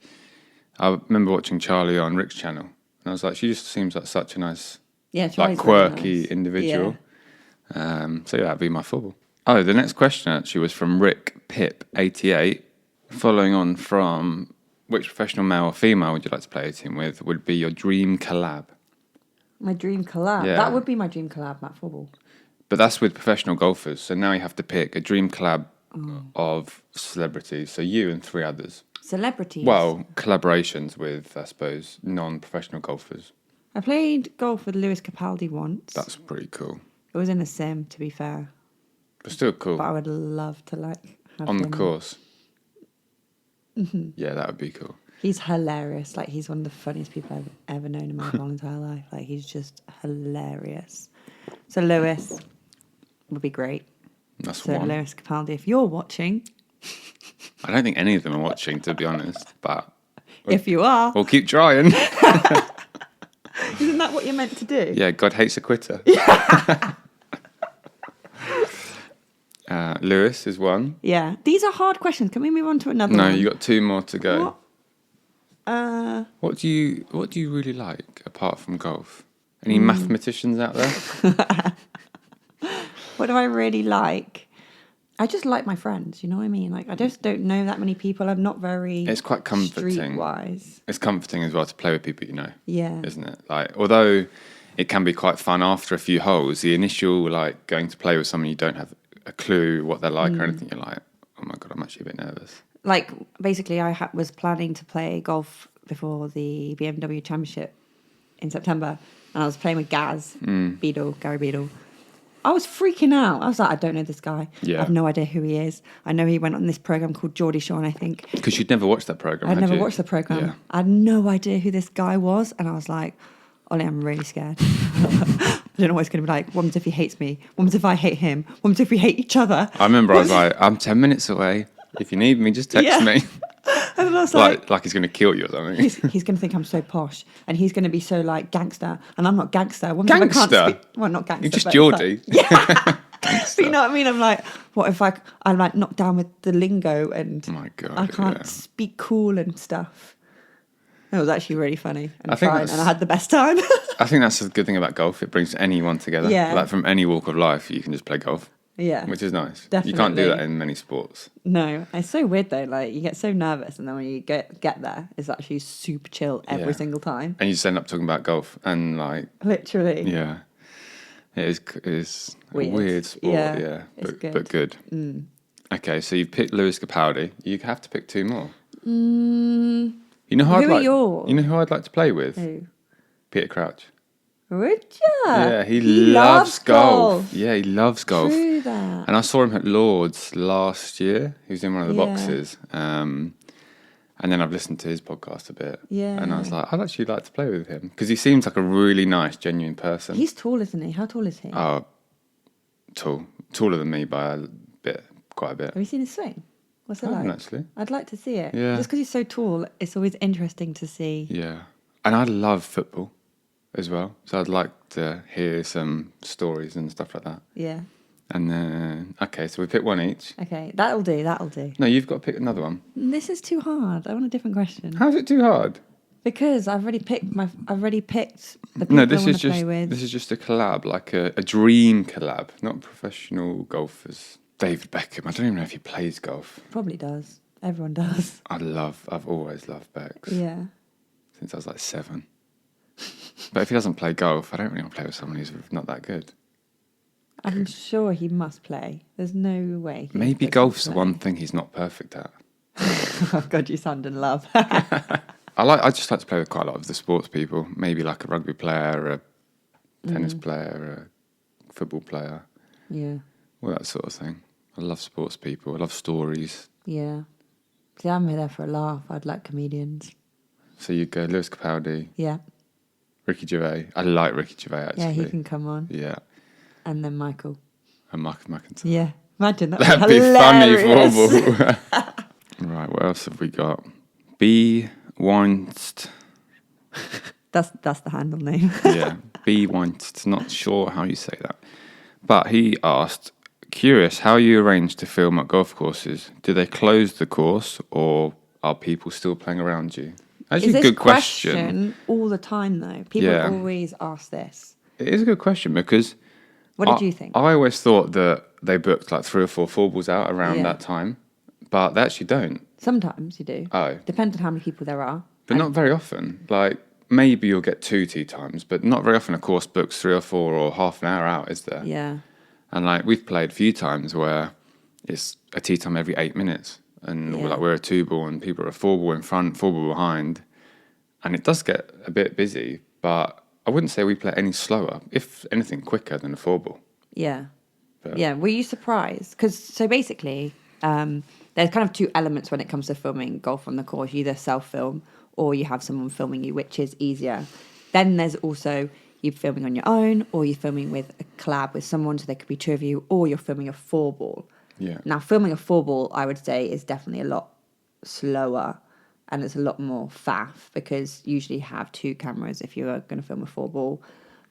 I remember watching Charlie on Rick's channel. And I was like, she just seems like such a nice,
Yeah,
like
Charlie's
quirky
really nice.
individual. So yeah, that'd be my football. Oh, the next question actually was from Rick Pip88. Following on from which professional male or female would you like to play a team with would be your dream collab.
My dream collab.
Yeah.
That would be my dream collab, Matt Football.
But that's with professional golfers. So now you have to pick a dream collab of celebrities. So you and 3 others.
Celebrities.
Well, collaborations with, I suppose, non-professional golfers.
I played golf with Lewis Capaldi once.
That's pretty cool.
It was in a sim, to be fair.
But still cool.
But I would love to have
On the
him.
course. Yeah, that would be cool.
He's hilarious. Like, he's one of the funniest people I've ever known in my whole entire life. Like, he's just hilarious. So Lewis would be great.
That's
So
one.
Lewis Capaldi, if you're watching,
I don't think any of them are watching, to be honest. But
if you are,
we'll keep trying.
isn't that what you're meant to do?
Yeah, God hates a quitter. Lewis is one.
Yeah. These are hard questions. Can we move on to another
No,
one?
you got 2 more to go.
What?
What do you really like apart from golf? Any mathematicians out there?
What do I really like? I just like my friends, you know what I mean? Like, I just don't know that many people. I'm not very
It's quite comforting.
streetwise.
It's comforting as well to play with people you know.
Yeah.
Isn't it? Like, although it can be quite fun after a few holes, the initial like going to play with someone you don't have a clue what they're like or anything, you're like, oh my God, I'm actually a bit nervous.
Like, basically, I was planning to play golf before the BMW Championship in September, and I was playing with Gary Beadle. I was freaking out. I was like, I don't know this guy.
Yeah.
I have no idea who he is. I know he went on this program called Geordie Shawn, I think.
Because you'd never watched that program.
I'd
had
never
you?
watched the program.
Yeah.
I had no idea who this guy was, and I was like, Ollie, I'm really scared. I don't know what it's going to be like. What happens if he hates me? What happens if I hate him? What happens if we hate each other?
I remember I was like, I'm 10 minutes away. If you need me, just text
Yeah.
me.
And then I was
like he's going to kill you or something.
he's going to think I'm so posh, and he's going to be so like gangster, and I'm not gangster. What if I
Gangster?
can't speak? Well, not gangster.
You're just
but it's
Geordie.
Like, but you know what I mean? I'm like, what if I'm like knocked down with the lingo and
Oh my God,
I can't
yeah.
speak cool and stuff. It was actually really funny and
I think
fun,
that's-
and I had the best time.
I think that's the good thing about golf. It brings anyone together.
Yeah.
Like from any walk of life, you can just play golf,
Yeah,
which is nice. You can't do
Definitely.
that in many sports.
no, it's so weird though. Like, you get so nervous, and then when you get there, it's actually super chill every
Yeah.
single time.
And you just end up talking about golf and like,
Literally.
yeah. It is a
Weird.
weird sport,
Yeah,
yeah.
it's
But good. Okay, so you've picked Lewis Capaldi. You have to pick 2 more. You know who
Who
I'd
are
like,
yours?
You know who I'd like to play with?
Who?
Peter Crouch.
Would
Yeah, he loves golf. Yeah, he loves golf.
True that.
And I saw him at Lord's last year. He was in one of the
Yeah.
boxes. And then I've listened to his podcast a bit.
Yeah.
And I was like, I'd actually like to play with him. Because he seems like a really nice, genuine person.
He's tall, isn't he? How tall is he?
Oh, tall. Taller than me by a bit, quite a bit.
Have you seen his swing? What's it
I haven't
like?
actually.
I'd like to see it.
Yeah.
Just because he's so tall, it's always interesting to see.
Yeah. And I love football as well. So I'd like to hear some stories and stuff like that.
Yeah.
And then, okay, so we pick one each.
Okay, that'll do. That'll do.
No, you've got to pick another one.
This is too hard. I want a different question.
How's it too hard?
Because I've already picked the people
No,
I
this
want
is
to play
just
with.
this is just a collab, like a dream collab, not professional golfers. David Beckham. I don't even know if he plays golf.
Probably does. Everyone does.
I've always loved Becks
Yeah.
since I was like 7. But if he doesn't play golf, I don't really want to play with someone who's not that good.
I'm sure he must play. There's no way.
Maybe golf's the one thing he's not perfect at.
Oh God, you sound in love.
I just like to play with quite a lot of the sports people. Maybe like a rugby player, a tennis player, a football player,
Yeah.
all that sort of thing. I love sports people. I love stories.
Yeah. See, I'm there for a laugh. I'd like comedians.
So you go Lewis Capaldi,
Yeah.
Ricky Gervais. I like Ricky Gervais actually.
Yeah, he can come on.
Yeah,
And then Michael.
and Mark McIntyre.
Yeah. Imagine that.
That'd be funny for all. Right, what else have we got? B. Weinst.
That's the handle name.
Yeah, B. Weinst. Not sure how you say that. But he asked, curious how you arrange to film at golf courses. Do they close the course or are people still playing around you? Actually,
Is this
good question.
all the time though? People
Yeah.
always ask this.
It is a good question because
What did you think?
I always thought that they booked like 3 or 4 four balls out around
Yeah.
that time, but they actually don't.
Sometimes you do.
Oh.
Depends on how many people there are.
But not very often. Like maybe you'll get 2 tee times, but not very often a course books 3 or 4 or half an hour out, is there?
Yeah.
And like we've played a few times where it's a tee time every 8 minutes, and
Yeah.
like we're a 2 ball and people are a 4 ball in front, 4 ball behind, and it does get a bit busy. But I wouldn't say we play any slower, if anything, quicker than a 4 ball.
Yeah.
But-
Yeah. Were you surprised? Because so basically, there's kind of 2 elements when it comes to filming golf on the course. You either self-film or you have someone filming you, which is easier. Then there's also you filming on your own, or you're filming with a collab with someone, so there could be 2 of you, or you're filming a 4 ball.
Yeah.
Now, filming a 4 ball, I would say, is definitely a lot slower and it's a lot more faff because usually you have 2 cameras if you are going to film a 4 ball.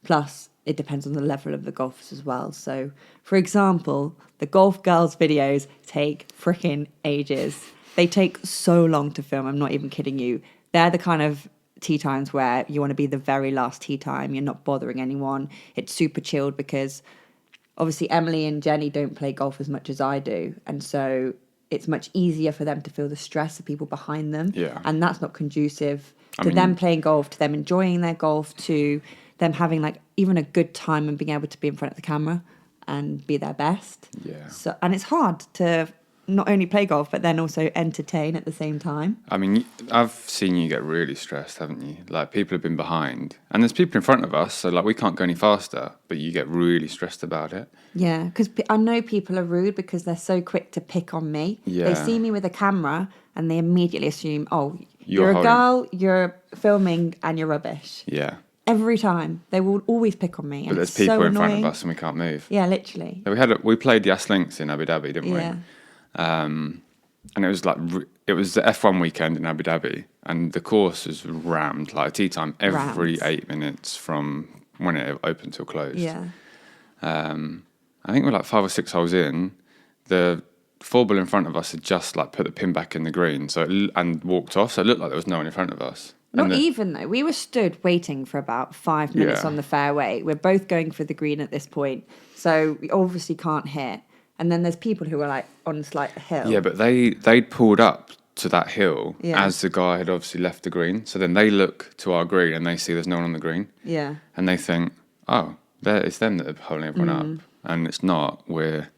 Plus, it depends on the level of the golfers as well. So, for example, the golf girls' videos take freaking ages. They take so long to film. I'm not even kidding you. They're the kind of tee times where you want to be the very last tee time. You're not bothering anyone. It's super chilled because obviously Emily and Jenny don't play golf as much as I do. And so it's much easier for them to feel the stress of people behind them.
Yeah.
And that's not conducive to
mean-
them playing golf, to them enjoying their golf, to them having like even a good time and being able to be in front of the camera and be their best.
Yeah.
So, and it's hard to not only play golf, but then also entertain at the same time.
I mean, I've seen you get really stressed, haven't you? Like, people have been behind, and there's people in front of us, so, like, we can't go any faster, but you get really stressed about it.
Yeah, because I know people are rude because they're so quick to pick on me.
Yeah.
They see me with a camera and they immediately assume, oh,
You're
you're a
holding-
girl, you're filming and you're rubbish.
Yeah.
Every time. They will always pick on me.
But
And
there's
it's
people
so
in front
annoying.
of us, and we can't move.
Yeah, literally.
So we played the Ass Links in Abu Dhabi, didn't
Yeah.
we? And it was like it was the F1 weekend in Abu Dhabi, and the course was rammed, like tee time every
Rammed.
8 minutes from when it opened till closed.
Yeah.
I think we're like 5 or 6 holes in. The 4 ball in front of us had just like put the pin back in the green, and walked off. So it looked like there was no one in front of us.
Not
And the-
even though. We were stood waiting for about 5 minutes
Yeah.
on the fairway. We're both going for the green at this point. So we obviously can't hit. And then there's people who are like on a slight hill.
Yeah, but they'd pulled up to that hill
Yeah.
as the guy had obviously left the green. So then they look to our green and they see there's no one on the green.
Yeah.
And they think, oh, it's them that are holding everyone
Mm.
up. And it's not. We're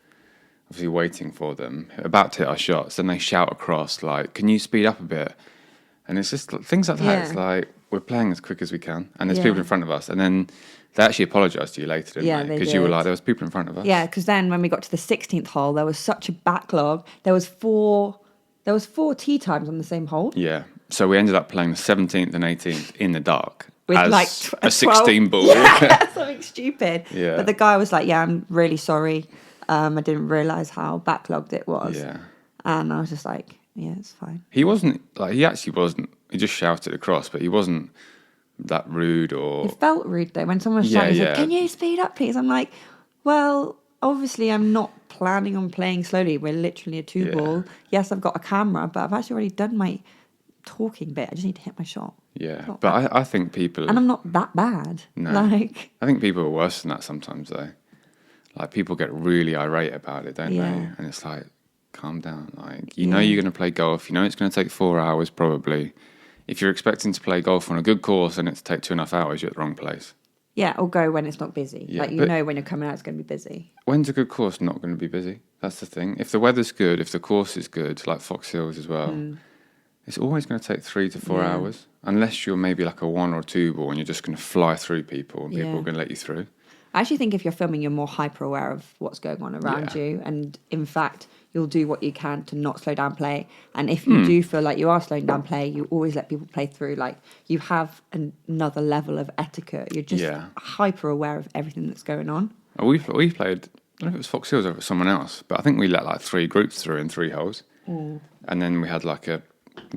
obviously waiting for them, about to hit our shots. Then they shout across, like, can you speed up a bit? And it's just things like that.
Yeah.
It's like, we're playing as quick as we can. And there's
Yeah.
people in front of us. And then they actually apologised to you later, didn't
Yeah,
they?
they
Because you were
did.
like, there was people in front of us.
Yeah, because then when we got to the 16th hole, there was such a backlog. There was four tee times on the same hole.
Yeah. So we ended up playing the 17th and 18th in the dark.
With
as
like
a 16 ball.
Yeah, something stupid.
Yeah.
But the guy was like, yeah, I'm really sorry. I didn't realise how backlogged it was.
Yeah.
And I was just like, yeah, it's fine.
He actually wasn't. He just shouted across, but he wasn't that rude or.
It felt rude though. When someone was
Yeah,
shouting, he
yeah.
said, can you speed up, please? I'm like, well, obviously I'm not planning on playing slowly. We're literally a 2-ball. Yes, I've got a camera, but I've actually already done my talking bit. I just need to hit my shot.
Yeah.
Not
But I think people.
And I'm not that bad.
No.
Like,
I think people are worse than that sometimes, though. Like, people get really irate about it, don't
Yeah.
they? And it's like, calm down. Like, you know you're going to play golf. You know it's going to take 4 hours, probably. If you're expecting to play golf on a good course and it's take 2.5 hours, you're at the wrong place.
yeah, or go when it's not busy.
Yeah,
like, you
but-
know when you're coming out, it's going to be busy.
When's a good course not going to be busy? That's the thing. If the weather's good, if the course is good, like Fox Hills as well, it's always going to take 3 to 4
Yeah.
hours. Unless you're maybe like a 1 or 2 ball and you're just going to fly through people and people
Yeah.
are going to let you through.
I actually think if you're filming, you're more hyper aware of what's going on around
Yeah.
you. And in fact, you'll do what you can to not slow down play. And if
Hmm.
you do feel like you are slowing down play, you always let people play through. Like, you have another level of etiquette. You're just
Yeah.
hyper aware of everything that's going on.
We played, I don't know if it was Fox Hills or it was someone else, but I think we let like 3 groups through in 3 holes. And then we had like a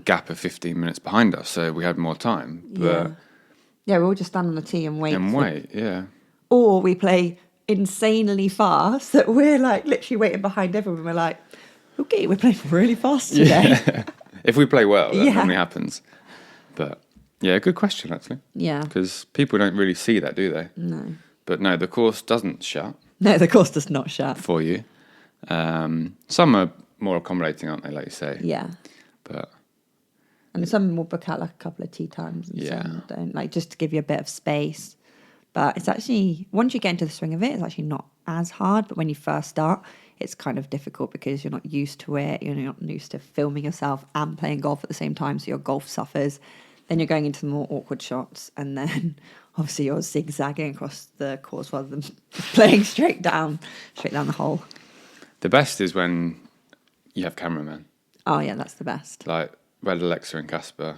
gap of 15 minutes behind us, so we had more time. But
Yeah, we all just stand on the tee and wait.
Yeah.
Or we play insanely fast that we're like literally waiting behind everyone. We're like, okay, we're playing really fast today.
Yeah. If we play well, that
Yeah.
normally happens. But yeah, good question actually.
Yeah.
Because people don't really see that, do they?
No.
But no, the course doesn't shut
No, the course does not shut.
for you. Some are more accommodating, aren't they, like you say?
Yeah.
But
And some will book out like a couple of tea times and some don't, like just to give you a bit of space. But it's actually, once you get into the swing of it, it's actually not as hard. But when you first start, it's kind of difficult because you're not used to it. You're not used to filming yourself and playing golf at the same time. So your golf suffers. Then you're going into the more awkward shots. And then obviously you're zigzagging across the course rather than playing straight down the hole.
the best is when you have cameramen.
Oh, yeah, that's the best.
Like we had Alexia and Casper,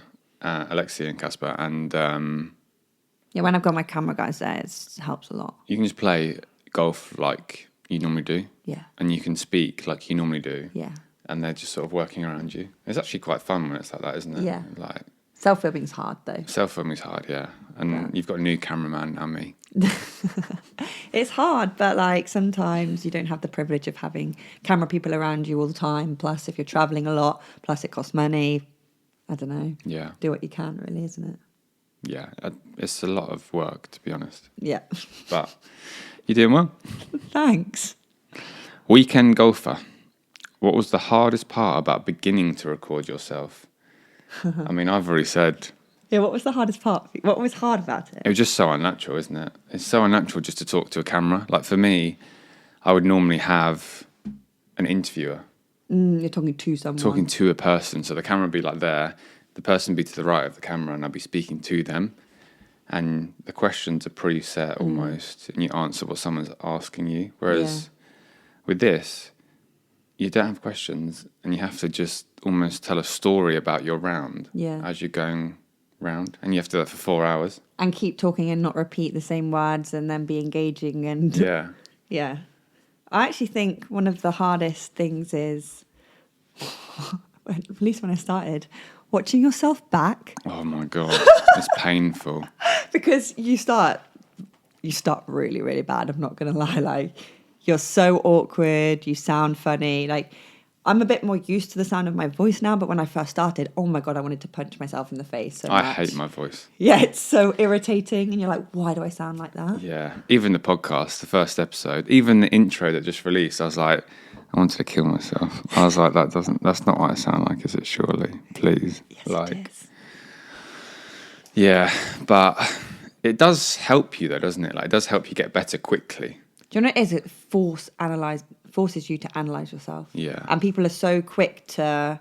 and
Yeah, when I've got my camera guys there, it helps a lot.
you can just play golf like you normally do.
Yeah.
And you can speak like you normally do.
Yeah.
And they're just sort of working around you. It's actually quite fun when it's like that, isn't it?
Yeah.
Like
Self-filming's hard, though.
self-filming's hard, yeah. And you've got a new cameraman now, me.
It's hard, but like sometimes you don't have the privilege of having camera people around you all the time. Plus, if you're traveling a lot, plus it costs money. I don't know.
Yeah.
Do what you can, really, isn't it?
Yeah. It's a lot of work, to be honest.
Yeah.
But you're doing well.
Thanks.
Weekend golfer. What was the hardest part about beginning to record yourself? I mean, I've already said
Yeah, what was the hardest part? What was hard about
it
it?
was just so unnatural, isn't it? It's so unnatural just to talk to a camera. Like for me, I would normally have an interviewer
You're talking to someone.
talking to a person. So the camera would be like there, the person would be to the right of the camera, and I'd be speaking to them. And the questions are preset almost, and you answer what someone's asking you. Whereas with this, you don't have questions, and you have to just almost tell a story about your round as you're going round, and you have to do that for 4 hours.
And keep talking and not repeat the same words and then be engaging and...
Yeah.
Yeah. I actually think one of the hardest things is, at least when I started, watching yourself back.
Oh my God, it's painful.
Because you start really, really bad. I'm not going to lie. Like, you're so awkward. You sound funny. Like, I'm a bit more used to the sound of my voice now, but when I first started, oh my God, I wanted to punch myself in the face so
I
much.
hate my voice.
Yeah, it's so irritating. And you're like, why do I sound like that?
Yeah, even the podcast, the first episode, even the intro that just released, I was like, I wanted to kill myself. I was like, that's not what I sound like, is it? Surely, please.
Yes,
like,
it is.
Yeah, but it does help you though, doesn't it? Like, it does help you get better quickly.
Do you know what it is? It forces you to analyse yourself.
Yeah.
And people are so quick to,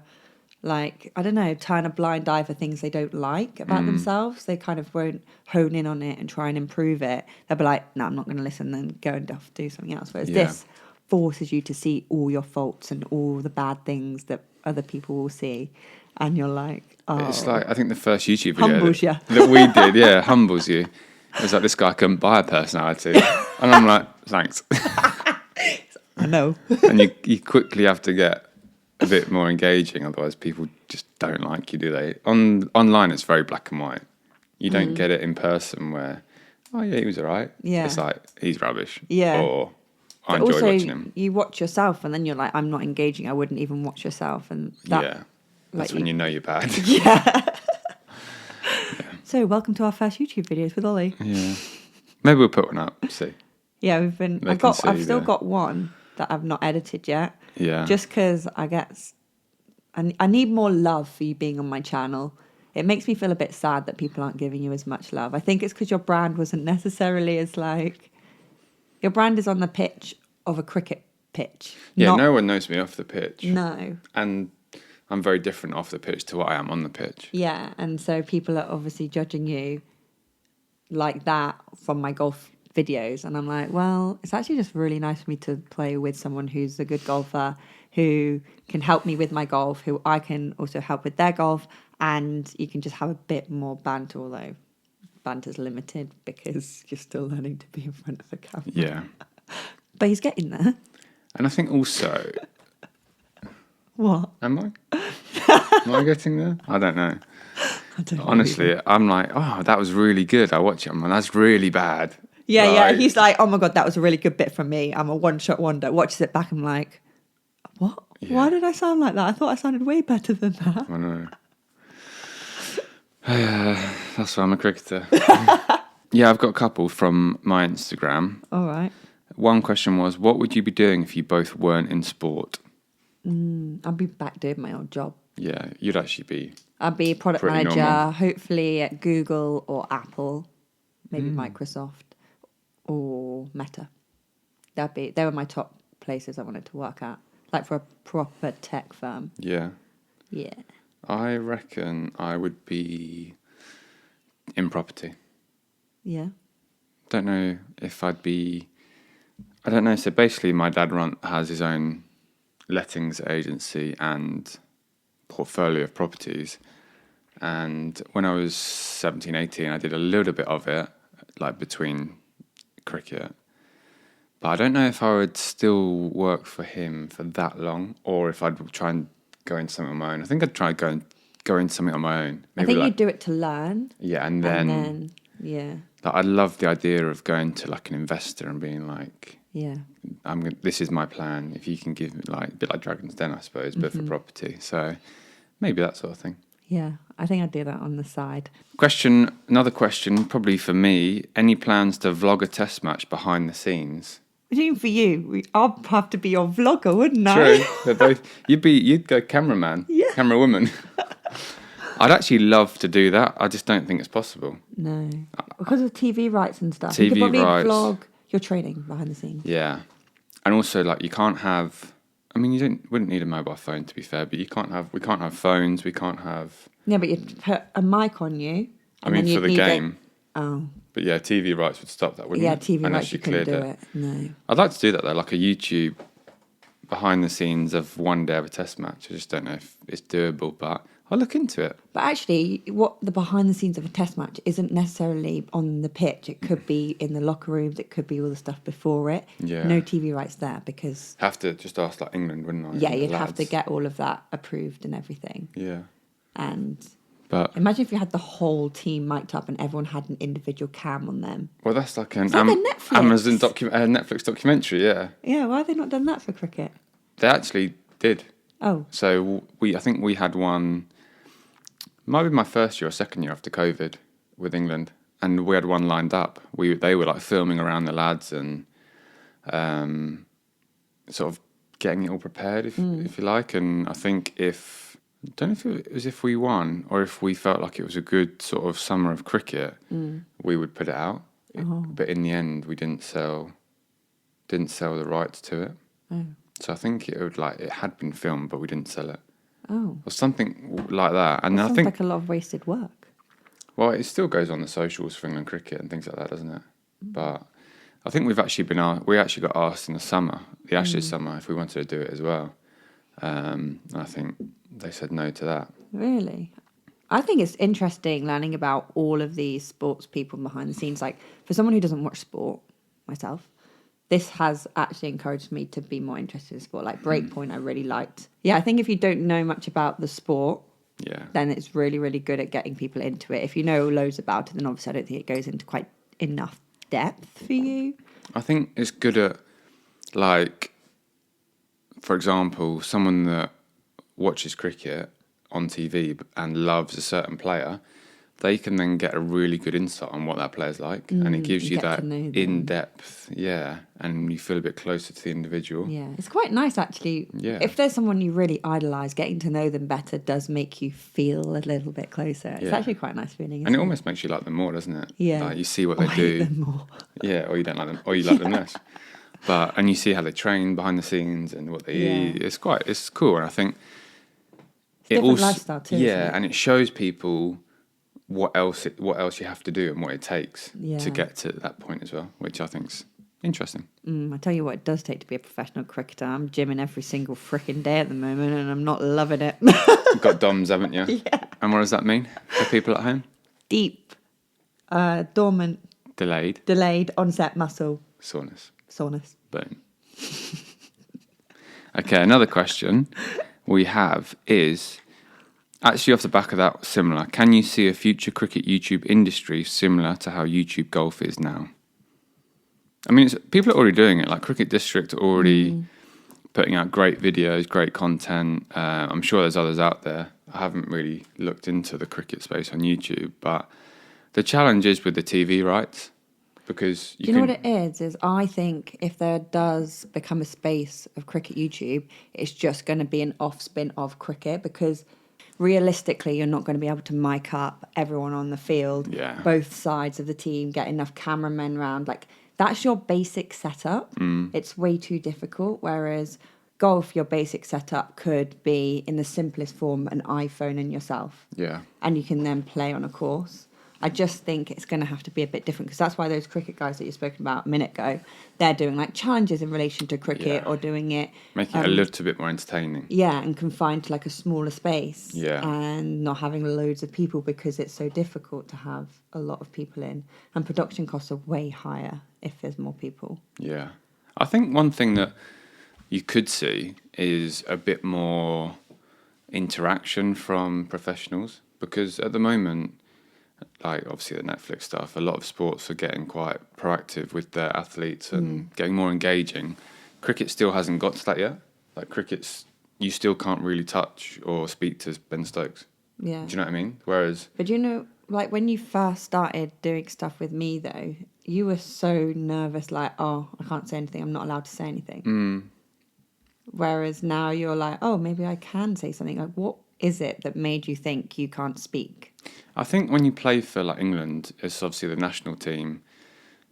like, I don't know, turn a blind eye for things they don't like about themselves. They kind of won't hone in on it and try and improve it. They'll be like, no, I'm not going to listen, then go and do something else. Whereas this forces you to see all your faults and all the bad things that other people will see. And you're like, oh.
It's like, I think the first YouTube video
Humbles you.
that we did, humbles you. It was like, this guy couldn't buy a personality. And I'm like, thanks.
I know.
And you quickly have to get a bit more engaging, otherwise people just don't like you, do they? Online it's very black and white. You don't get it in person where, oh yeah, he was all right.
Yeah.
It's like, he's rubbish.
Yeah.
Or I
But
enjoy
also,
watching him.
you watch yourself and then you're like, I'm not engaging. I wouldn't even watch yourself. And that,
Yeah. That's
like,
when you know you're bad.
Yeah. So, welcome to our first YouTube videos with Ollie.
Yeah. Maybe we'll put one up, see.
Yeah,
They can
I've
see
still
the-
got one that I've not edited yet.
Yeah.
Just because I need more love for you being on my channel. It makes me feel a bit sad that people aren't giving you as much love. I think it's because your brand wasn't necessarily as like, your brand is on the pitch of a cricket pitch.
Yeah,
not-
no one knows me off the pitch.
No.
And I'm very different off the pitch to what I am on the pitch.
Yeah, and so people are obviously judging you like that from my golf videos, and I'm like, well, it's actually just really nice for me to play with someone who's a good golfer, who can help me with my golf, who I can also help with their golf, and you can just have a bit more banter, although banter's limited because you're still learning to be in front of the camera.
Yeah.
But he's getting there.
And I think also,
What?
am I? Am I getting there? I don't know.
I don't know
Honestly,
either.
I'm like, oh, that was really good. I watch it. I'm like, that's really bad.
Yeah,
Like,
he's like, oh my God, that was a really good bit from me. I'm a one-shot wonder. Watches it back, I'm like, what?
Yeah.
Why did I sound like that? I thought I sounded way better than that.
I know. That's why I'm a cricketer. Yeah, I've got a couple from my Instagram.
All right.
One question was, what would you be doing if you both weren't in sport?
I'll be back doing my old job.
Yeah, you'd actually be.
I'll be a product
Pretty
manager,
normal.
hopefully at Google or Apple, maybe
Hmm.
Microsoft or Meta. They were my top places I wanted to work at, like for a proper tech firm.
Yeah.
Yeah.
I reckon I would be in property.
Yeah.
Don't know if I'd be. I don't know. So basically, my dad has his own lettings agency and portfolio of properties. And when I was 17, 18, I did a little bit of it, like between cricket. But I don't know if I would still work for him for that long, or if I'd try and go into something on my own. I think I'd try and go into something on my own.
I think you'd do it to learn.
Yeah, and
And
then
then, yeah.
like, I love the idea of going to like an investor and being like,
Yeah.
this is my plan. If you can give me like a bit like Dragon's Den, I suppose, but for property. So maybe that sort of thing.
Yeah. I think I'd do that on the side.
Another question, probably for me. Any plans to vlog a test match behind the scenes?
What do you mean for you? I'd have to be your vlogger, wouldn't I?
True. They're both. You'd go cameraman.
Yeah.
Camera woman. I'd actually love to do that. I just don't think it's possible.
No. Because of TV rights and stuff. You could
TV
probably
rights.
vlog your training behind the scenes.
Yeah, and also like you can't have. I mean, wouldn't need a mobile phone to be fair, but we can't have phones. We can't have.
Yeah, but you'd put a mic on you.
I mean, for the game.
Oh.
But yeah, TV rights would stop that, wouldn't
Yeah,
it?
TV
Unless
rights, you couldn't
cleared
do it. No.
I'd like to do that though, like a YouTube behind the scenes of one day of a test match. I just don't know if it's doable, but I'll look into it.
But actually, what the behind the scenes of a test match isn't necessarily on the pitch. It could be in the locker rooms. It could be all the stuff before it.
Yeah.
No TV rights there because,
Have to just ask like England, wouldn't I?
yeah,
and the
you'd have to
lads.
get all of that approved and everything.
Yeah,
And
but
imagine if you had the whole team mic'd up and everyone had an individual cam on them.
well, that's like an
It's like a Netflix.
Amazon Netflix documentary. Yeah,
Yeah, why have they not done that for cricket?
they actually did.
Oh,
So I think we had one. Might be my first year or second year after COVID with England, and we had one lined up. They were like filming around the lads and sort of getting it all prepared, if you like. And I think I don't know if it was if we won or if we felt like it was a good sort of summer of cricket, we would put it out. But in the end, we didn't sell the rights to it.
oh,
So I think it had been filmed, but we didn't sell it.
oh.
Or something like that. And
That
I
sounds
think,
like a lot of wasted work.
well, it still goes on the socials for England cricket and things like that, doesn't it? But I think we actually got asked in the summer, the Ashes summer, if we wanted to do it as well. I think they said no to that.
Really? I think it's interesting learning about all of these sports people behind the scenes. Like, for someone who doesn't watch sport, myself, this has actually encouraged me to be more interested in sport. Like, Breakpoint, I really liked. Yeah, I think if you don't know much about the sport,
Yeah.
then it's really, really good at getting people into it. If you know loads about it, then obviously I don't think it goes into quite enough depth for you.
I think it's good at, like, for example, someone that watches cricket on TV and loves a certain player, they can then get a really good insight on what that player's like, and it gives
you
you
get
that
to know them.
in-depth, and you feel a bit closer to the individual.
Yeah, it's quite nice actually.
Yeah.
If there's someone you really idolise, getting to know them better does make you feel a little bit closer. It's
Yeah.
actually quite a nice feeling.
And
Isn't
it almost makes you like them more, doesn't it?
Yeah.
Like you see what
Or
they
hate
do.
them more.
Yeah, or you don't like them, or you like them less. And you see how they train behind the scenes and what they eat. It's cool, and I think
Different lifestyle too, isn't
Yeah,
it?
and it shows people what else you have to do and what it takes
Yeah.
to get to that point as well, which I think's interesting.
I tell you what, it does take to be a professional cricketer. I'm gymming every single freaking day at the moment, and I'm not loving it.
You've got DOMs, haven't you?
Yeah.
And what does that mean for people at home?
Deep, dormant,
Delayed
onset muscle
soreness.
soreness.
Boom. Okay, another question we have is, Actually, off the back of that, similar. Can you see a future cricket YouTube industry similar to how YouTube golf is now? I mean, people are already doing it. Like Cricket District are already putting out great videos, great content. I'm sure there's others out there. I haven't really looked into the cricket space on YouTube, but the challenge is with the TV rights, because
Do you know what it is I think if there does become a space of cricket YouTube, it's just going to be an off-spin of cricket, because realistically you're not going to be able to mic up everyone on the field, both sides of the team, get enough cameramen around. Like, that's your basic setup. It's way too difficult, whereas golf, your basic setup could be, in the simplest form, an iPhone and yourself.
Yeah.
And you can then play on a course. I just think it's going to have to be a bit different, because that's why those cricket guys that you spoke about a minute ago, they're doing like challenges in relation to cricket, or doing it...
Making it a little bit more entertaining.
Yeah, and confined to like a smaller space.
Yeah.
And not having loads of people, because it's so difficult to have a lot of people in. And production costs are way higher if there's more people.
Yeah. I think one thing that you could see is a bit more interaction from professionals, because at the moment, like obviously the Netflix stuff, a lot of sports are getting quite proactive with their athletes and getting more engaging. Cricket still hasn't got to that yet. Like cricket's, you still can't really touch or speak to Ben Stokes.
Yeah.
Do you know what I mean? Whereas...
But you know, like when you first started doing stuff with me though, you were so nervous, like, oh, I can't say anything, I'm not allowed to say anything. Whereas now you're like, oh, maybe I can say something. Like, what is it that made you think you can't speak?
I think when you play for like England, it's obviously the national team,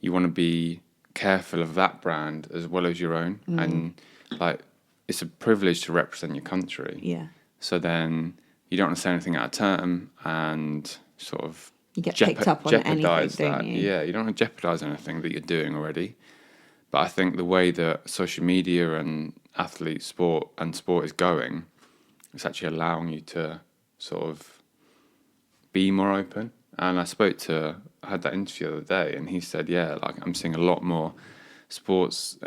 you want to be careful of that brand as well as your own. And like, it's a privilege to represent your country.
Yeah.
So then you don't want to say anything out of term and sort of
you get picked up on anything, don't you?
Yeah, you don't want to jeopardise anything that you're doing already. But I think the way that social media and athlete sport is going, it's actually allowing you to sort of be more open. And I had that interview the other day, and he said, yeah, like I'm seeing a lot more sports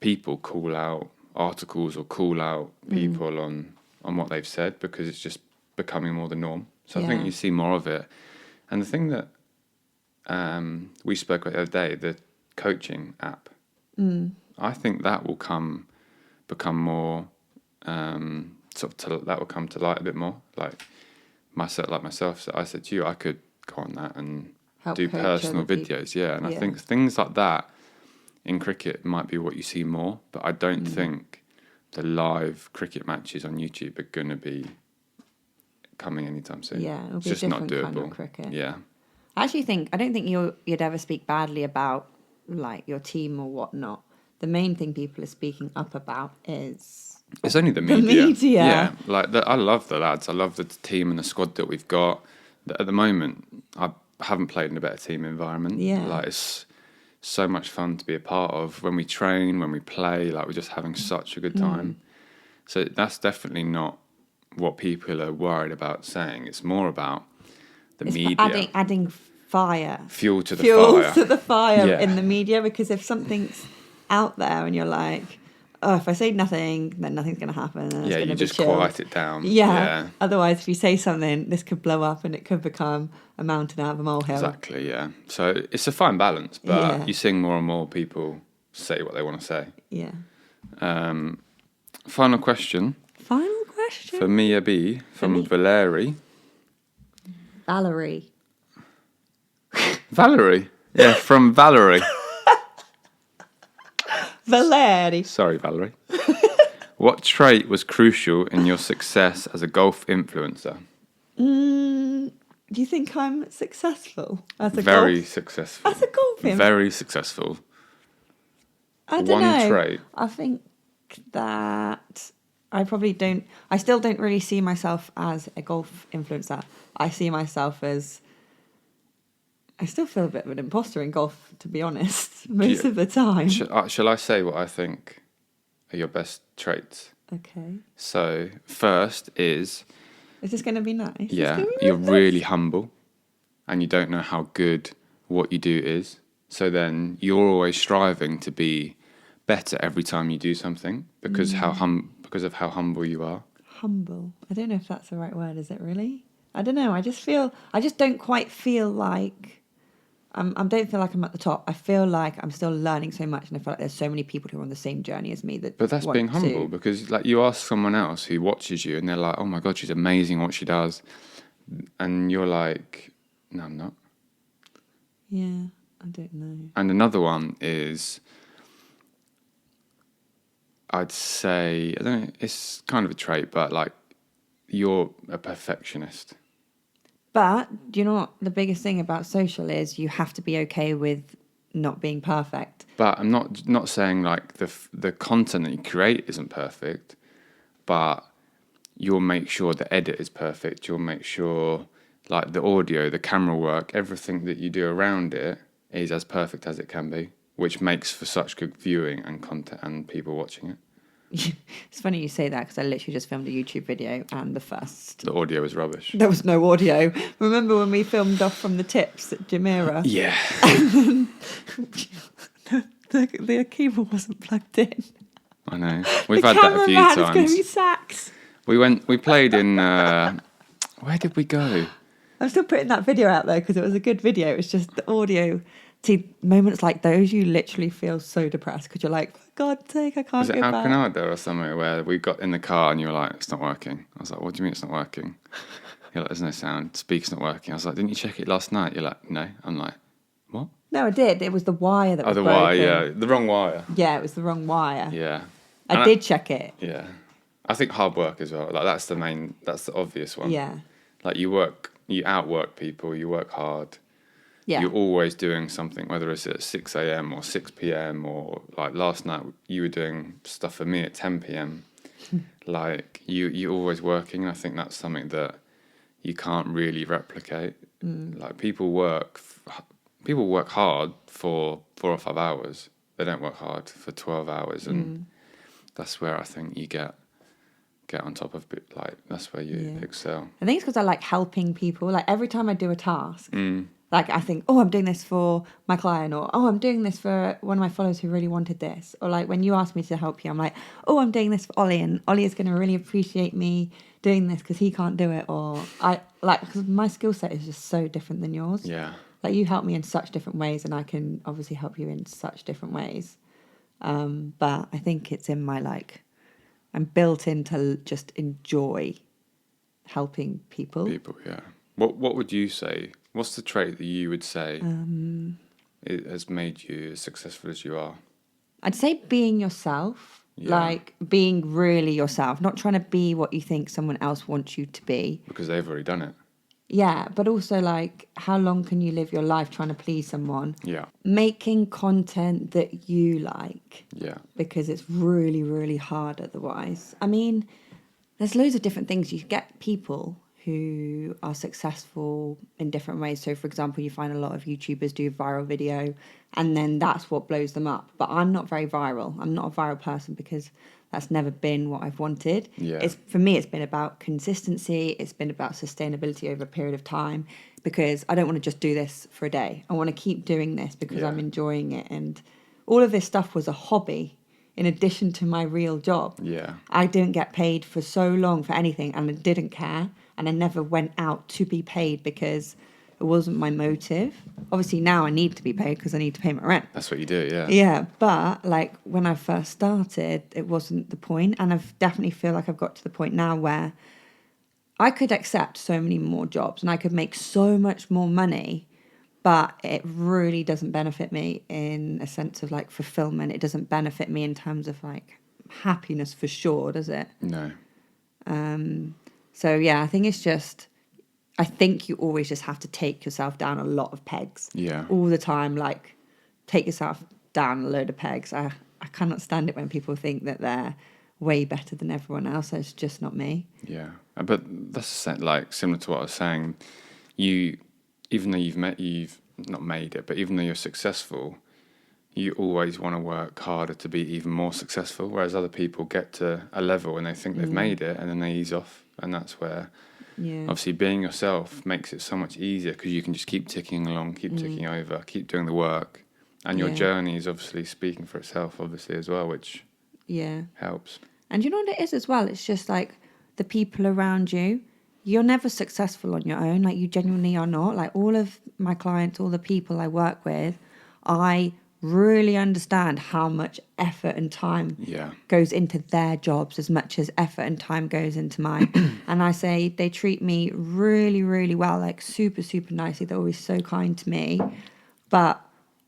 people call out articles or call out people on what they've said, because it's just becoming more the norm. So I think you see more of it. And the thing that we spoke about the other day, the coaching app, I think that will become more that will come to light a bit more. Like myself, so I said to you, I could go on that and
help
do personal videos, and I think things like that in cricket might be what you see more, but I don't think the live cricket matches on YouTube are going to be coming anytime soon.
Yeah, it'll
it's
be
just
a
not
different
doable.
kind of cricket.
Yeah.
I don't think you'd ever speak badly about like your team or whatnot. The main thing people are speaking up about is
it's only the media.
media.
Yeah, like I love the lads. I love the team and the squad that we've got. At the moment, I haven't played in a better team environment.
Yeah.
Like it's so much fun to be a part of. When we train, when we play, like we're just having such a good time. So that's definitely not what people are worried about saying. It's more about the media.
Adding fire.
Fuel to the fire.
In the media, because if something's out there and you're like, oh, if I say nothing, then nothing's going to happen. And it's
you just
chilled.
quiet it down.
Yeah. Otherwise, if you say something, this could blow up and it could become a mountain out of a molehill.
Exactly, yeah. So it's a fine balance, but you're seeing more and more people say what they want to say.
Yeah.
Final question. For Mia B from Valerie.
Valerie.
Valerie? Yeah, from Valerie.
Valerie.
Sorry, Valerie. What trait was crucial in your success as a golf influencer?
Do you think I'm successful as a
Very successful.
As a golf influencer?
Very successful.
I don't know.
One trait.
I think that I still don't really see myself as a golf influencer. I see myself as... I still feel a bit of an imposter in golf, to be honest, most of the time.
Shall I say what I think are your best traits?
Okay.
So, first is...
Is this going to be nice?
Yeah, you're really humble and you don't know how good what you do is. So then you're always striving to be better every time you do something because of how humble you are.
humble. I don't know if that's the right word, is it really? I don't know. I just don't quite feel like I don't feel like I'm at the top. I feel like I'm still learning so much, and I feel like there's so many people who are on the same journey as me that.
But that's
want
being humble
to.
because, like, you ask someone else who watches you, and they're like, "Oh my god, she's amazing what she does," and you're like, "No, I'm not."
Yeah, I don't know.
And another one is, I'd say, I don't know, it's kind of a trait, but like, you're a perfectionist.
But do you know what the biggest thing about social is? You have to be okay with not being perfect.
But I'm not saying like the content that you create isn't perfect, but you'll make sure the edit is perfect. You'll make sure like the audio, the camera work, everything that you do around it is as perfect as it can be, which makes for such good viewing and content and people watching it.
It's funny you say that because I literally just filmed a YouTube video and
The audio was rubbish.
there was no audio. Remember when we filmed off from the tips at Jumeirah?
Yeah.
the keyboard wasn't plugged in.
I know. We've had that a few times.
It's going to be sacks.
We played in, where did we go?
I'm still putting that video out there because it was a good video. It was just the audio. See, moments like those, you literally feel so depressed because you're like, for God's sake, I can't
Was it
go back.
Alcanada or somewhere where we got in the car and you were like, it's not working? I was like, what do you mean it's not working? You're like, there's no sound. Speaker's not working. I was like, didn't you check it last night? You're like, no. I'm like, what?
No, I did. It was the wire that was
the
broken.
wire, yeah. The wrong wire.
Yeah, it was the wrong wire.
Yeah.
I did check it.
Yeah. I think hard work as well. Like that's the obvious one.
Yeah.
Like you outwork people, you work hard.
Yeah.
You're always doing something, whether it's at 6 a.m. or 6 p.m. or like last night you were doing stuff for me at 10 p.m. Like you're always working. And I think that's something that you can't really replicate. Like people work hard for 4 or 5 hours. They don't work hard for 12 hours, and that's where I think you get on top of it. Like that's where you excel.
I think it's because I like helping people. Like every time I do a task, like I think, oh, I'm doing this for my client, or oh, I'm doing this for one of my followers who really wanted this. Or like when you asked me to help you, I'm like, oh, I'm doing this for Ollie, and Ollie is going to really appreciate me doing this because he can't do it. Or because my skill set is just so different than yours.
Yeah.
Like you help me in such different ways, and I can obviously help you in such different ways. But I think it's in my I'm built in to just enjoy helping people.
Yeah. What would you say? What's the trait that you would say it has made you as successful as you are?
I'd say being yourself, like being really yourself, not trying to be what you think someone else wants you to be.
Because they've already done it.
Yeah, but also like how long can you live your life trying to please someone?
Yeah.
Making content that you like.
Yeah.
Because it's really, really hard otherwise. I mean, there's loads of different things. You get people who are successful in different ways. So, for example, you find a lot of YouTubers do viral video and then that's what blows them up. But I'm not very viral. I'm not a viral person because that's never been what I've wanted.
Yeah.
For me, it's been about consistency. It's been about sustainability over a period of time because I don't want to just do this for a day. I want to keep doing this because I'm enjoying it. And all of this stuff was a hobby in addition to my real job.
Yeah.
I didn't get paid for so long for anything and I didn't care. And I never went out to be paid because it wasn't my motive. Obviously now I need to be paid because I need to pay my rent.
That's what you do, yeah.
Yeah, but like when I first started, it wasn't the point. And I've definitely feel like I've got to the point now where I could accept so many more jobs and I could make so much more money, but it really doesn't benefit me in a sense of like fulfillment. It doesn't benefit me in terms of like happiness for sure, does it?
No.
So yeah, I think it's just, I think you always just have to take yourself down a lot of pegs.
Yeah.
All the time, like take yourself down a load of pegs. I cannot stand it when people think that they're way better than everyone else. It's just not me.
Yeah. But that's like similar to what I was saying. Even though you've not made it, but even though you're successful, you always want to work harder to be even more successful, whereas other people get to a level and they think they've made it and then they ease off. And that's where obviously being yourself makes it so much easier because you can just keep ticking along, keep ticking over, keep doing the work. And your journey is obviously speaking for itself, obviously, as well, which helps.
And you know what it is as well? It's just like the people around you, you're never successful on your own. Like, you genuinely are not. Like, all of my clients, all the people I work with, I really understand how much effort and time goes into their jobs as much as effort and time goes into mine. And I say they treat me really, really well, like super, super nicely. They're always so kind to me. But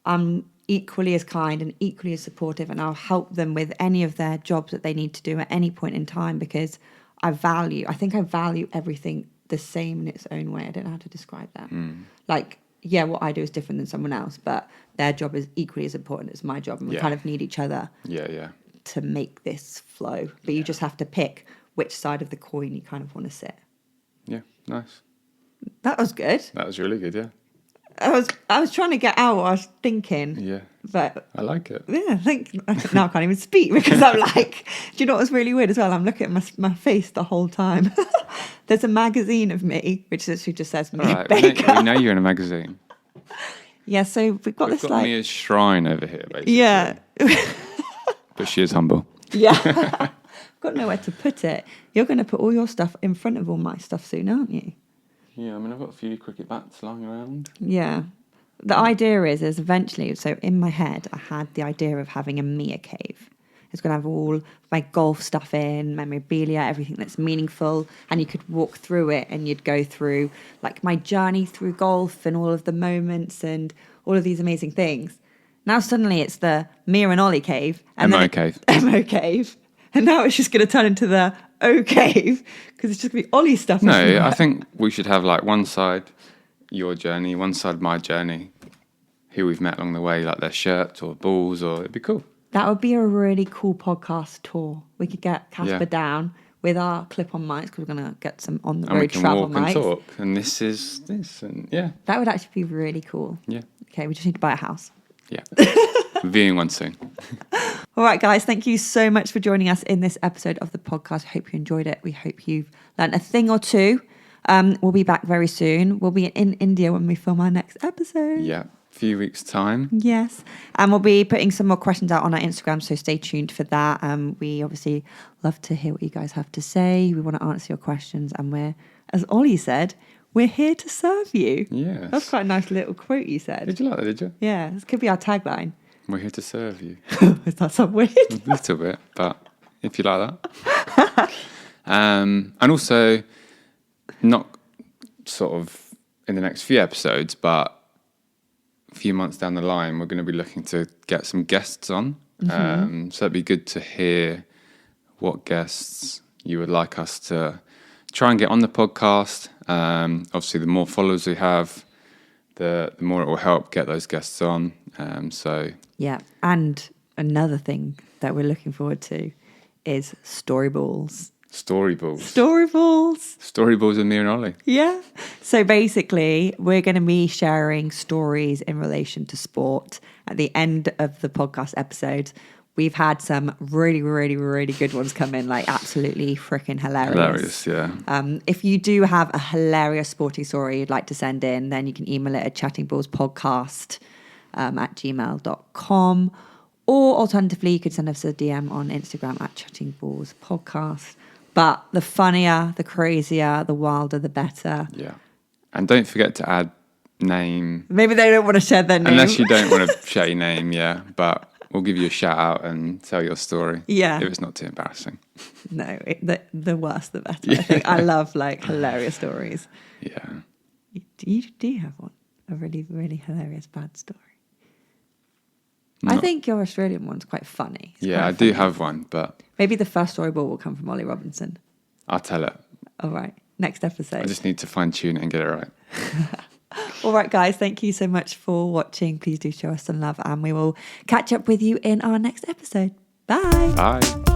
I'm equally as kind and equally as supportive, and I'll help them with any of their jobs that they need to do at any point in time, because I value everything the same in its own way. I don't know how to describe that. Like, yeah, what I do is different than someone else, but their job is equally as important as my job, and we kind of need each other to make this flow. But you just have to pick which side of the coin you kind of want to sit.
Yeah, nice.
That was good.
That was really good, yeah.
I was trying to get out what I was thinking.
Yeah.
But
I like it.
yeah, now I can't even speak because I'm like, do you know what's really weird as well? I'm looking at my face the whole time. There's a magazine of me, which literally just says Mia Baker.
We know you're in a magazine.
Yeah, so we've got
Mia's shrine over here, basically.
Yeah.
But she is humble.
Yeah. I've got nowhere to put it. You're going to put all your stuff in front of all my stuff soon, aren't you?
Yeah, I mean, I've got a few cricket bats lying around.
Yeah. The idea is eventually, so in my head, I had the idea of having a Mia cave. It's going to have all my golf stuff in, memorabilia, everything that's meaningful. And you could walk through it and you'd go through like my journey through golf and all of the moments and all of these amazing things. Now suddenly it's the Mia and Ollie cave. And
MO cave.
MO cave. And now it's just going to turn into the O cave because it's just going to be Ollie stuff.
No, I think we should have like one side your journey, one side my journey, who we've met along the way, like their shirts or balls, or it'd be cool.
That would be a really cool podcast tour. We could get Casper down with our clip-on mics because we're going to get some on-the-road travel mics.
And we can walk and talk, and this is this, and yeah.
That would actually be really cool.
Yeah.
Okay, we just need to buy a house.
Yeah. Viewing one soon.
All right, guys, thank you so much for joining us in this episode of the podcast. Hope you enjoyed it. We hope you've learned a thing or two. We'll be back very soon. We'll be in India when we film our next episode.
Yeah, a few weeks' time.
Yes. And we'll be putting some more questions out on our Instagram, so stay tuned for that. We obviously love to hear what you guys have to say. We want to answer your questions, and we're, as Ollie said, we're here to serve you.
Yes.
That's quite a nice little quote you said.
Did you like that, did you?
Yeah, this could be our tagline.
We're here to serve you.
Is that so weird?
A little bit, but if you like that. And also, not sort of in the next few episodes, but a few months down the line, we're going to be looking to get some guests on. Mm-hmm. So it'd be good to hear what guests you would like us to try and get on the podcast. Obviously, the more followers we have, the more it will help get those guests on.
Yeah, and another thing that we're looking forward to is storyballs.
Storyballs with me and Ollie.
Yeah. So basically, we're going to be sharing stories in relation to sport at the end of the podcast episodes. We've had some really, really, really good ones come in, like absolutely freaking hilarious.
Yeah.
If you do have a hilarious sporting story you'd like to send in, then you can email it at chattingballspodcast at gmail.com. Or alternatively, you could send us a DM on Instagram at chattingballspodcast. But the funnier, the crazier, the wilder, the better.
Yeah. And don't forget to add name.
Maybe they don't want to share their name.
Unless you don't want to share your name, yeah. But we'll give you a shout out and tell your story.
Yeah.
If it's not too embarrassing.
No, the worse the better. Yeah. I think I love like hilarious stories.
Yeah.
Do you have one? A really, really hilarious bad story? I think your Australian one's quite funny.
I do have one, but...
Maybe the first storyboard will come from Ollie Robinson.
I'll tell it.
All right. Next episode.
I just need to fine-tune it and get it right.
All right, guys. Thank you so much for watching. Please do show us some love, and we will catch up with you in our next episode. Bye.
Bye.